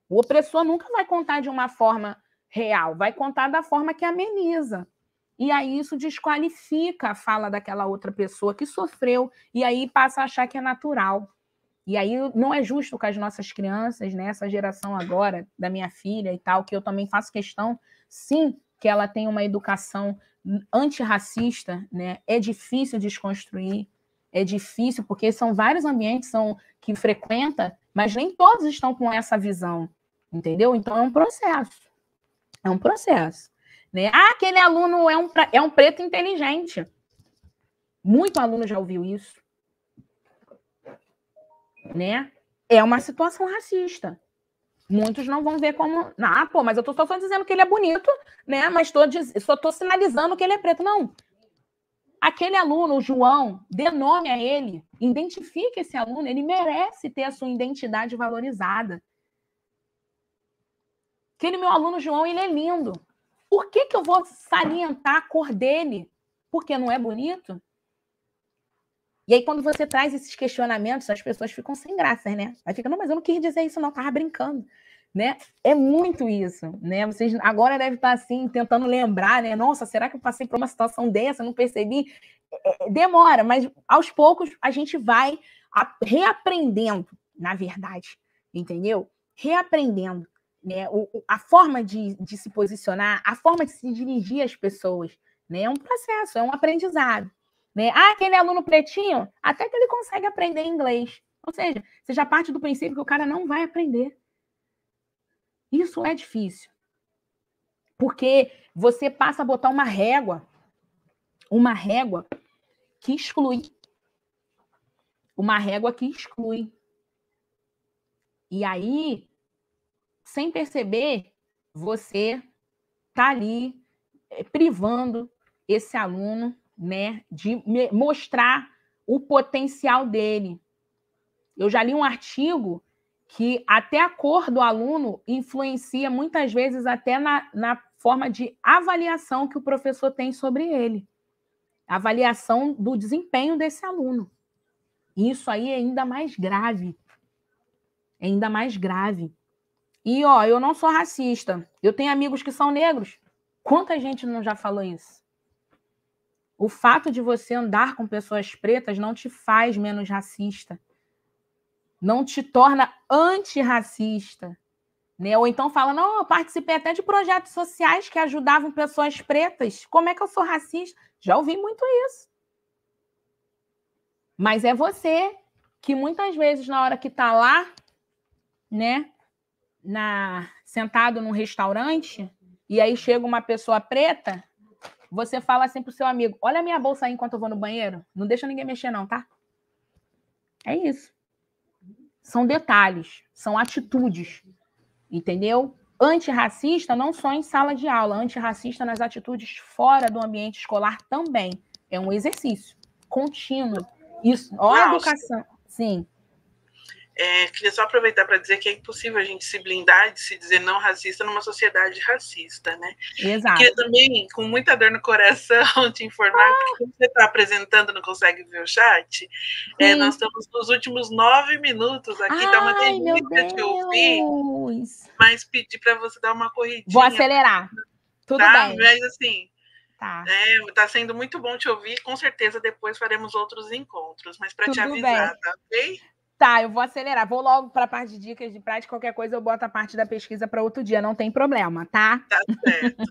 O opressor nunca vai contar de uma forma real, vai contar da forma que ameniza. E aí isso desqualifica a fala daquela outra pessoa que sofreu, e aí passa a achar que é natural. E aí não é justo com as nossas crianças, né? Essa geração agora, da minha filha e tal, que eu também faço questão, sim, que ela tenha uma educação antirracista, né? É difícil desconstruir, é difícil, porque são vários ambientes que frequenta, mas nem todos estão com essa visão, entendeu? Então é um processo. É um processo. Né? Aquele aluno é um preto inteligente. Muito aluno já ouviu isso. Né? É uma situação racista. Muitos não vão ver como... mas eu estou só dizendo que ele é bonito, né? Mas só estou sinalizando que ele é preto. Não. Aquele aluno, o João, dê nome a ele, identifique esse aluno, ele merece ter a sua identidade valorizada. Aquele meu aluno João, ele é lindo. Por que eu vou salientar a cor dele? Porque não é bonito? E aí, quando você traz esses questionamentos, as pessoas ficam sem graça, né? Aí fica, não, mas eu não quis dizer isso, não, eu tava brincando. Né? É muito isso, né? Vocês agora devem estar assim, tentando lembrar, né? Nossa, será que eu passei por uma situação dessa? Não percebi? Demora, mas aos poucos a gente vai reaprendendo, na verdade, entendeu? Reaprendendo, né? A forma de se posicionar, a forma de se dirigir às pessoas, né? É um processo, é um aprendizado. Né? Aquele aluno pretinho, até que ele consegue aprender inglês. Ou seja, você já parte do princípio que o cara não vai aprender. Isso é difícil. Porque você passa a botar uma régua uma régua que exclui. Uma régua que exclui. E aí, sem perceber, você está ali privando esse aluno, né, de mostrar o potencial dele. Eu já li um artigo que até a cor do aluno influencia muitas vezes até na forma de avaliação que o professor tem sobre ele. Avaliação do desempenho desse aluno. Isso aí é ainda mais grave. É ainda mais grave. E, ó, eu não sou racista. Eu tenho amigos que são negros. Quanta gente não já falou isso? O fato de você andar com pessoas pretas não te faz menos racista. Não te torna antirracista. Né? Ou então fala, não, eu participei até de projetos sociais que ajudavam pessoas pretas. Como é que eu sou racista? Já ouvi muito isso. Mas é você que muitas vezes, na hora que está lá, né, sentado num restaurante, e aí chega uma pessoa preta, você fala assim pro seu amigo, olha a minha bolsa aí enquanto eu vou no banheiro, não deixa ninguém mexer não, tá? É isso. São detalhes, são atitudes, entendeu? Antirracista não só em sala de aula, antirracista nas atitudes fora do ambiente escolar também. É um exercício contínuo. Isso, olha a educação. Sim. Queria só aproveitar para dizer que é impossível a gente se blindar de se dizer não racista numa sociedade racista, né? Exato. Queria também, com muita dor no coração, te informar, porque como você está apresentando, não consegue ver o chat, nós estamos nos últimos 9 minutos aqui, tá uma delícia de ouvir, mas pedir para você dar uma corridinha. Vou acelerar. Tudo bem. Mas assim, tá sendo muito bom te ouvir, com certeza depois faremos outros encontros, mas para te avisar, tá ok? Tá, eu vou acelerar. Vou logo para a parte de dicas de prática. Qualquer coisa eu boto a parte da pesquisa para outro dia. Não tem problema, tá? Tá certo.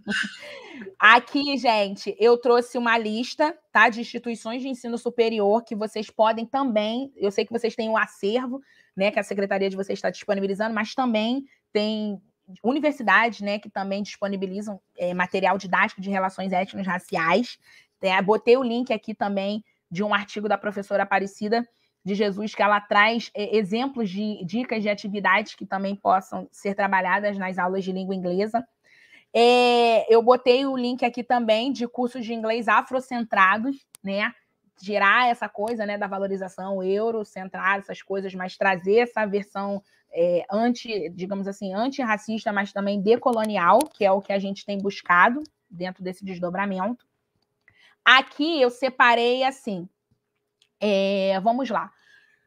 Aqui, gente, eu trouxe uma lista, tá, de instituições de ensino superior que vocês podem também... Eu sei que vocês têm um acervo, né, que a secretaria de vocês está disponibilizando, mas também tem universidades, né, que também disponibilizam material didático de relações étnico-raciais. Botei o link aqui também de um artigo da professora Aparecida de Jesus, que ela traz exemplos de dicas de atividades que também possam ser trabalhadas nas aulas de língua inglesa. Eu botei o link aqui também de cursos de inglês afrocentrados, né? Tirar essa coisa, né, da valorização eurocentrada, essas coisas, mas trazer essa versão digamos assim, antirracista, mas também decolonial, que é o que a gente tem buscado dentro desse desdobramento. Aqui eu separei assim, vamos lá.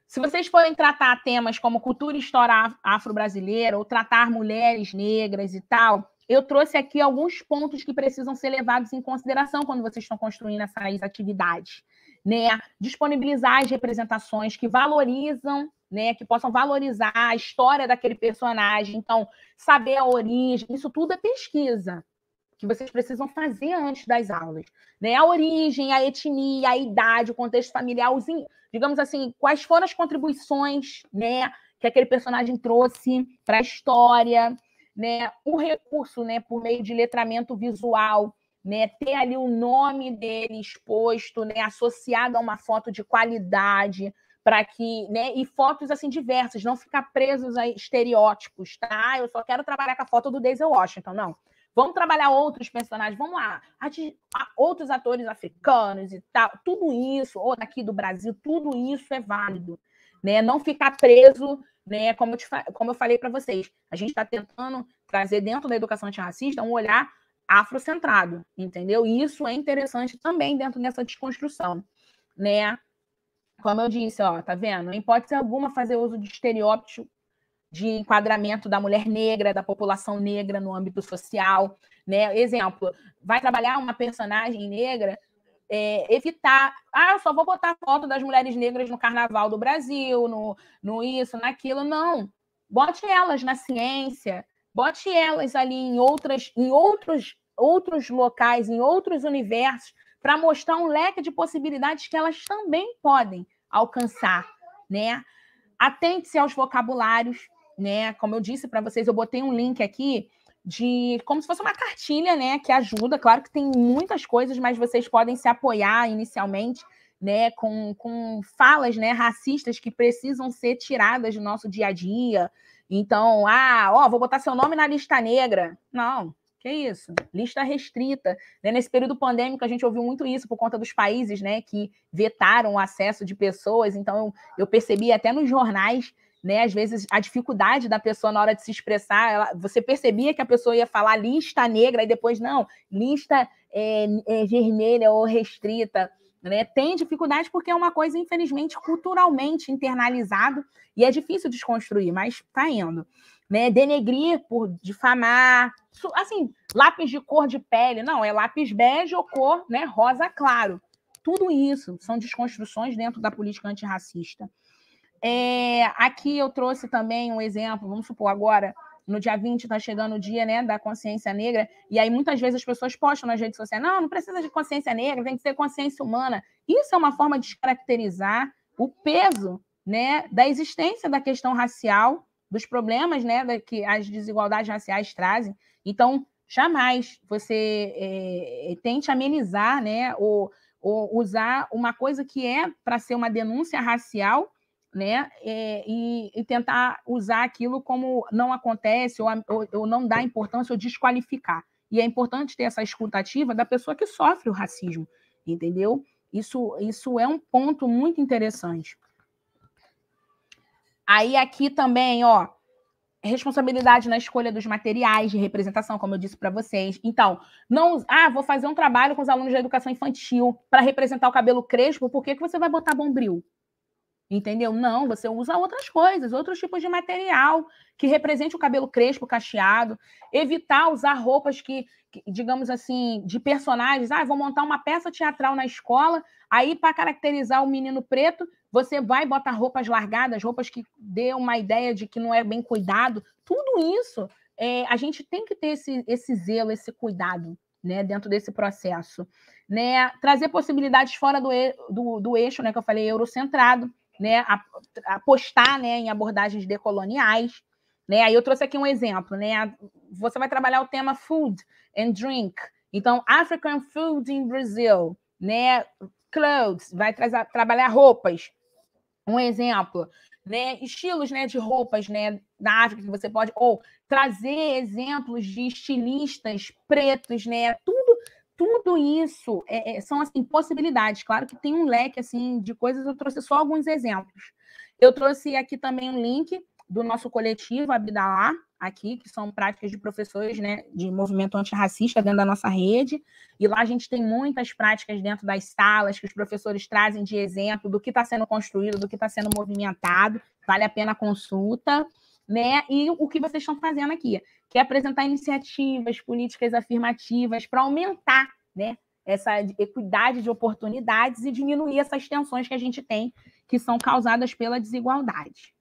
Se vocês forem tratar temas como cultura e história afro-brasileira, ou tratar mulheres negras e tal, eu trouxe aqui alguns pontos que precisam ser levados em consideração quando vocês estão construindo essas atividades, né? Disponibilizar as representações que valorizam, né? Que possam valorizar a história daquele personagem. Então, saber a origem, isso tudo é pesquisa que vocês precisam fazer antes das aulas, né? A origem, a etnia, a idade, o contexto familiar, digamos assim, quais foram as contribuições, né, que aquele personagem trouxe para a história, né? O recurso, né, por meio de letramento visual, né, ter ali o nome dele exposto, né, associado a uma foto de qualidade, para que, né, e fotos assim diversas, não ficar presos a estereótipos, tá? Eu só quero trabalhar com a foto do Denzel Washington, não. Vamos trabalhar outros personagens, vamos lá, outros atores africanos e tal, tudo isso, ou daqui do Brasil, tudo isso é válido, né? Não ficar preso, né? Como eu falei para vocês, a gente está tentando trazer dentro da educação antirracista um olhar afrocentrado, entendeu? E isso é interessante também dentro dessa desconstrução, né? Como eu disse, ó, tá vendo? Não hipótese alguma fazer uso de estereótipos de enquadramento da mulher negra, da população negra no âmbito social, né? Exemplo, vai trabalhar uma personagem negra, evitar, eu só vou botar foto das mulheres negras no Carnaval do Brasil, no isso, naquilo, não. Bote elas na ciência, bote elas ali em outros locais, em outros universos, para mostrar um leque de possibilidades que elas também podem alcançar, né? Atente-se aos vocabulários, né? Como eu disse para vocês, eu botei um link aqui como se fosse uma cartilha, né, que ajuda. Claro que tem muitas coisas, mas vocês podem se apoiar inicialmente, né, com falas, né, racistas que precisam ser tiradas do nosso dia a dia. Então, vou botar seu nome na lista negra. Não, que isso? Lista restrita. Né? Nesse período pandêmico, a gente ouviu muito isso por conta dos países, né, que vetaram o acesso de pessoas. Então, eu percebi até nos jornais, né, às vezes, a dificuldade da pessoa na hora de se expressar. Você percebia que a pessoa ia falar lista negra, e depois, não, lista vermelha ou restrita. Né? Tem dificuldade porque é uma coisa, infelizmente, culturalmente internalizado e é difícil desconstruir, mas está indo. Né? Denegrir por difamar, assim, lápis de cor de pele, não, é lápis bege ou cor, né, rosa claro. Tudo isso são desconstruções dentro da política antirracista. Aqui eu trouxe também um exemplo, vamos supor, agora, no dia 20 está chegando o dia, né, da consciência negra, e aí muitas vezes as pessoas postam nas redes sociais, não precisa de consciência negra, tem que ser consciência humana. Isso é uma forma de descaracterizar o peso, né, da existência da questão racial, dos problemas, né, que as desigualdades raciais trazem. Então, jamais você tente amenizar, né, ou usar uma coisa que é para ser uma denúncia racial, né, e tentar usar aquilo como não acontece, ou não dar importância, ou desqualificar. E é importante ter essa escuta ativa da pessoa que sofre o racismo, entendeu? Isso é um ponto muito interessante. Aí aqui também, responsabilidade na escolha dos materiais de representação, como eu disse para vocês. Então, vou fazer um trabalho com os alunos da educação infantil para representar o cabelo crespo, por que você vai botar bombril? Entendeu? Não, você usa outras coisas, outros tipos de material que represente o cabelo crespo, cacheado. Evitar usar roupas que digamos assim, de personagens. Vou montar uma peça teatral na escola, aí para caracterizar o menino preto, você vai botar roupas largadas, roupas que dê uma ideia de que não é bem cuidado. Tudo isso, a gente tem que ter esse zelo, esse cuidado, né, dentro desse processo. Né? Trazer possibilidades fora do eixo, né, que eu falei, eurocentrado. Né, apostar, né, em abordagens decoloniais. Né? Aí eu trouxe aqui um exemplo. Né? Você vai trabalhar o tema food and drink. Então, African food in Brazil. Né? Clothes, vai trabalhar roupas. Um exemplo. Né? Estilos, né, de roupas, né, da África que você pode... Ou trazer exemplos de estilistas pretos, né? Tudo isso são assim, possibilidades. Claro que tem um leque assim, de coisas, eu trouxe só alguns exemplos. Eu trouxe aqui também um link do nosso coletivo Abdalá, aqui, que são práticas de professores, né, de movimento antirracista dentro da nossa rede, e lá a gente tem muitas práticas dentro das salas que os professores trazem de exemplo do que está sendo construído, do que está sendo movimentado, vale a pena a consulta. Né? E o que vocês estão fazendo aqui, que é apresentar iniciativas, políticas afirmativas para aumentar, né, essa equidade de oportunidades e diminuir essas tensões que a gente tem, que são causadas pela desigualdade.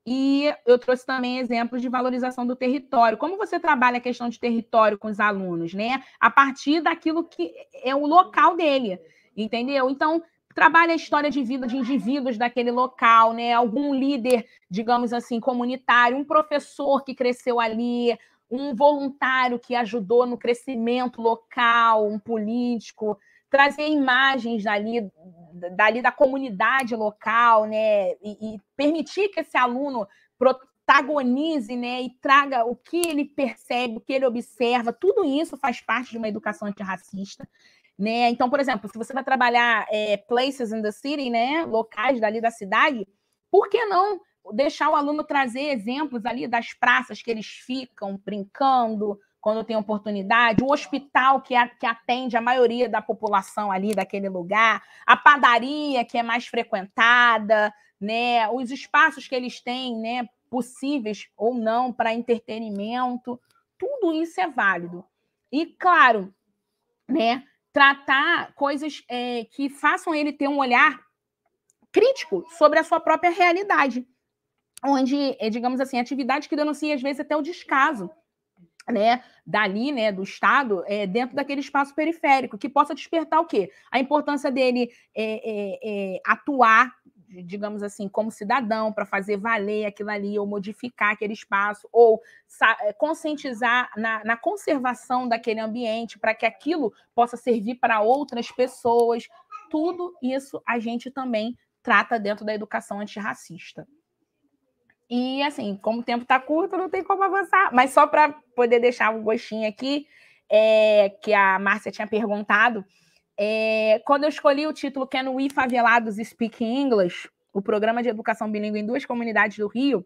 E eu trouxe também exemplos de valorização do território. Como você trabalha a questão de território com os alunos, né? A partir daquilo que é o local dele, entendeu? Então, trabalha a história de vida de indivíduos daquele local, né? Algum líder, digamos assim, comunitário, um professor que cresceu ali, um voluntário que ajudou no crescimento local, um político, trazer imagens dali da comunidade local, né? E permitir que esse aluno protagonize, né? E traga o que ele percebe, o que ele observa, tudo isso faz parte de uma educação antirracista. Né? Então, por exemplo, se você vai trabalhar places in the city, né, locais dali da cidade, por que não deixar o aluno trazer exemplos ali das praças que eles ficam brincando quando tem oportunidade, o hospital que atende a maioria da população ali daquele lugar, a padaria que é mais frequentada, né, os espaços que eles têm, né, possíveis ou não para entretenimento, tudo isso é válido. E, claro, né, tratar coisas que façam ele ter um olhar crítico sobre a sua própria realidade, onde, digamos assim, atividade que denuncia, às vezes, até o descaso, né, dali, né, do Estado, dentro daquele espaço periférico, que possa despertar o quê? A importância dele atuar digamos assim, como cidadão, para fazer valer aquilo ali, ou modificar aquele espaço, ou conscientizar na conservação daquele ambiente, para que aquilo possa servir para outras pessoas. Tudo isso a gente também trata dentro da educação antirracista. E, assim, como o tempo está curto, não tem como avançar. Mas só para poder deixar um gostinho aqui, que a Márcia tinha perguntado, quando eu escolhi o título Can We Favelados Speak English, o programa de educação bilíngue em 2 comunidades do Rio,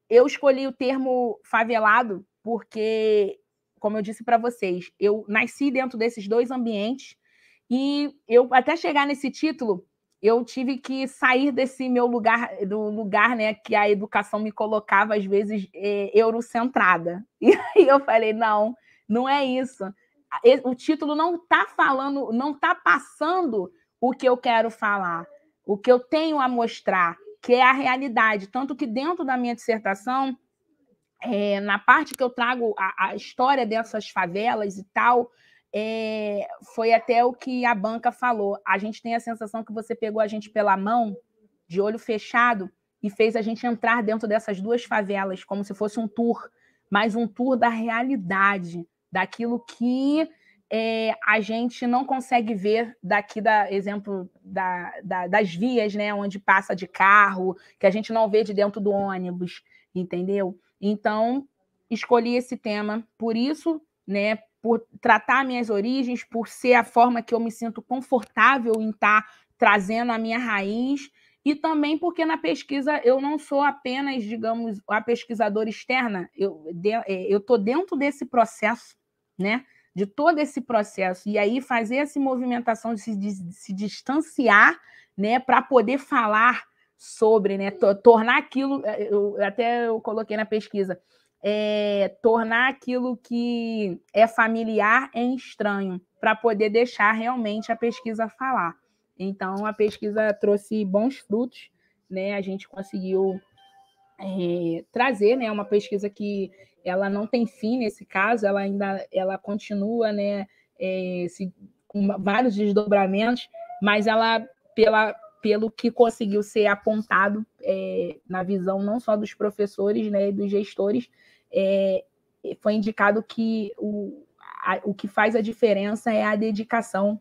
eu escolhi o termo favelado porque, como eu disse para vocês, eu nasci dentro desses 2 ambientes e eu, até chegar nesse título, eu tive que sair desse meu lugar, do lugar, né, que a educação me colocava, às vezes, eurocentrada. E aí eu falei, não é isso. O título não está falando, não está passando o que eu quero falar, o que eu tenho a mostrar, que é a realidade. Tanto que dentro da minha dissertação, na parte que eu trago a história dessas favelas e tal, foi até o que a banca falou. A gente tem a sensação que você pegou a gente pela mão, de olho fechado, e fez a gente entrar dentro dessas 2 favelas, como se fosse um tour, mas um tour da realidade, daquilo que a gente não consegue ver daqui, exemplo das vias, né, onde passa de carro, que a gente não vê de dentro do ônibus, entendeu? Então, escolhi esse tema por isso, né, por tratar minhas origens, por ser a forma que eu me sinto confortável em estar trazendo a minha raiz, e também porque na pesquisa eu não sou apenas, digamos, a pesquisadora externa, eu estou dentro desse processo, né, de todo esse processo, e aí fazer essa movimentação de se distanciar, né, para poder falar sobre, né, tornar aquilo, eu coloquei na pesquisa, tornar aquilo que é familiar em estranho, para poder deixar realmente a pesquisa falar. Então, a pesquisa trouxe bons frutos, né? A gente conseguiu trazer, né, uma pesquisa que ela não tem fim nesse caso, ela continua, né, com vários desdobramentos, mas ela, pelo que conseguiu ser apontado na visão não só dos professores, né, e dos gestores, foi indicado que o que faz a diferença é a dedicação,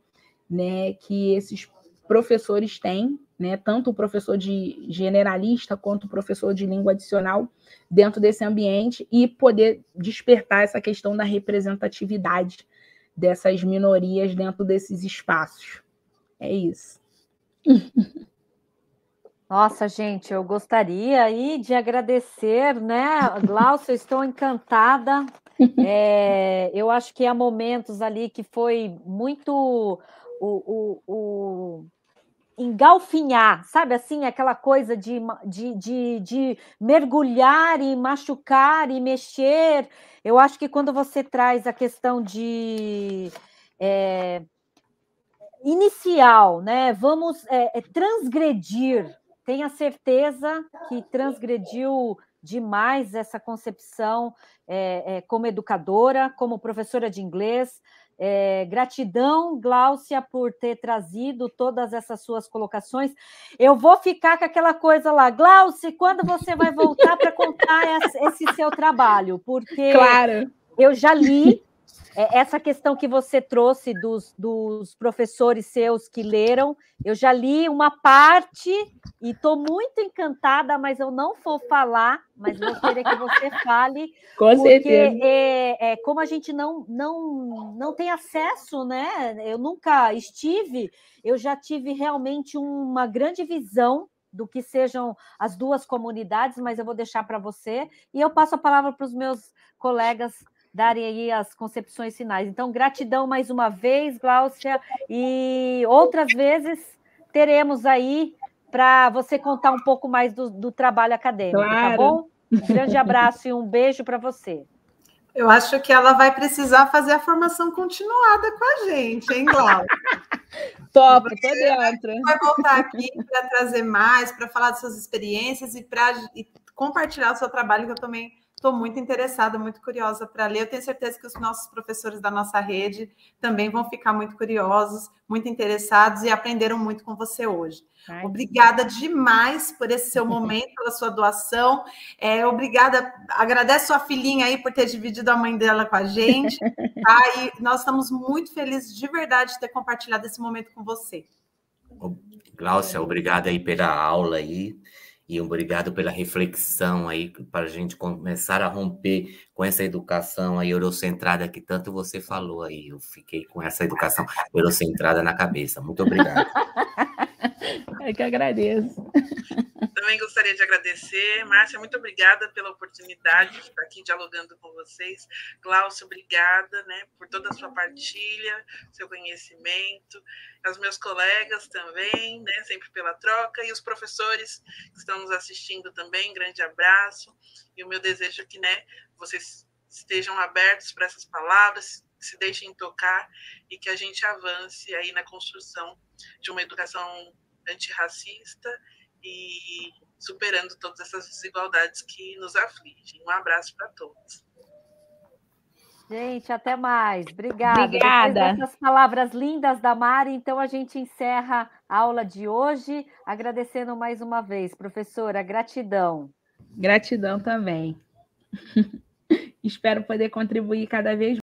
né, que esses professores têm, né, tanto o professor de generalista quanto o professor de língua adicional dentro desse ambiente, e poder despertar essa questão da representatividade dessas minorias dentro desses espaços. É isso. Nossa, gente, eu gostaria aí de agradecer, né, Glaucia, eu estou encantada. Eu acho que há momentos ali que foi muito o engalfinhar, sabe assim, aquela coisa de mergulhar e machucar e mexer. Eu acho que quando você traz a questão de inicial, né? Vamos transgredir. Tenha certeza que transgrediu demais essa concepção como educadora, como professora de inglês. Gratidão, Glaucia, por ter trazido todas essas suas colocações. Eu vou ficar com aquela coisa lá, Glaucia, quando você vai voltar para contar esse seu trabalho? Porque claro, eu já li essa questão que você trouxe dos professores seus que leram, eu já li uma parte e estou muito encantada, mas eu não vou falar, mas vou querer que você fale, com certeza. Porque como a gente não tem acesso, né? Eu nunca estive, eu já tive realmente uma grande visão do que sejam as 2 comunidades, mas eu vou deixar para você, e eu passo a palavra para os meus colegas darem aí as concepções finais. Então, gratidão mais uma vez, Glaucia, e outras vezes teremos aí para você contar um pouco mais do trabalho acadêmico, claro. Tá bom? Um grande abraço e um beijo para você. Eu acho que ela vai precisar fazer a formação continuada com a gente, hein, Glaucia? Top, tô dentro. Vai voltar aqui para trazer mais, para falar de suas experiências e para compartilhar o seu trabalho, que eu também estou muito interessada, muito curiosa para ler. Eu tenho certeza que os nossos professores da nossa rede também vão ficar muito curiosos, muito interessados e aprenderam muito com você hoje. Obrigada demais por esse seu momento, pela sua doação. Obrigada, agradeço sua filhinha aí por ter dividido a mãe dela com a gente. Tá? E nós estamos muito felizes de verdade de ter compartilhado esse momento com você. Gláucia, obrigado aí pela aula aí. E obrigado pela reflexão aí, para a gente começar a romper com essa educação aí eurocentrada que tanto você falou aí. Eu fiquei com essa educação eurocentrada na cabeça. Muito obrigado. Eu que agradeço. Também gostaria de agradecer. Márcia, muito obrigada pela oportunidade de estar aqui dialogando com vocês. Glaucio, obrigada, né, por toda a sua partilha, seu conhecimento. Aos meus colegas também, né, sempre pela troca. E os professores que estão nos assistindo também, grande abraço. E o meu desejo é que, né, vocês estejam abertos para essas palavras, se deixem tocar e que a gente avance aí na construção de uma educação antirracista e superando todas essas desigualdades que nos afligem. Um abraço para todos. Gente, até mais. Obrigada. Obrigada. Depois dessas palavras lindas da Mari, então a gente encerra a aula de hoje, agradecendo mais uma vez. Professora, gratidão. Gratidão também. Espero poder contribuir cada vez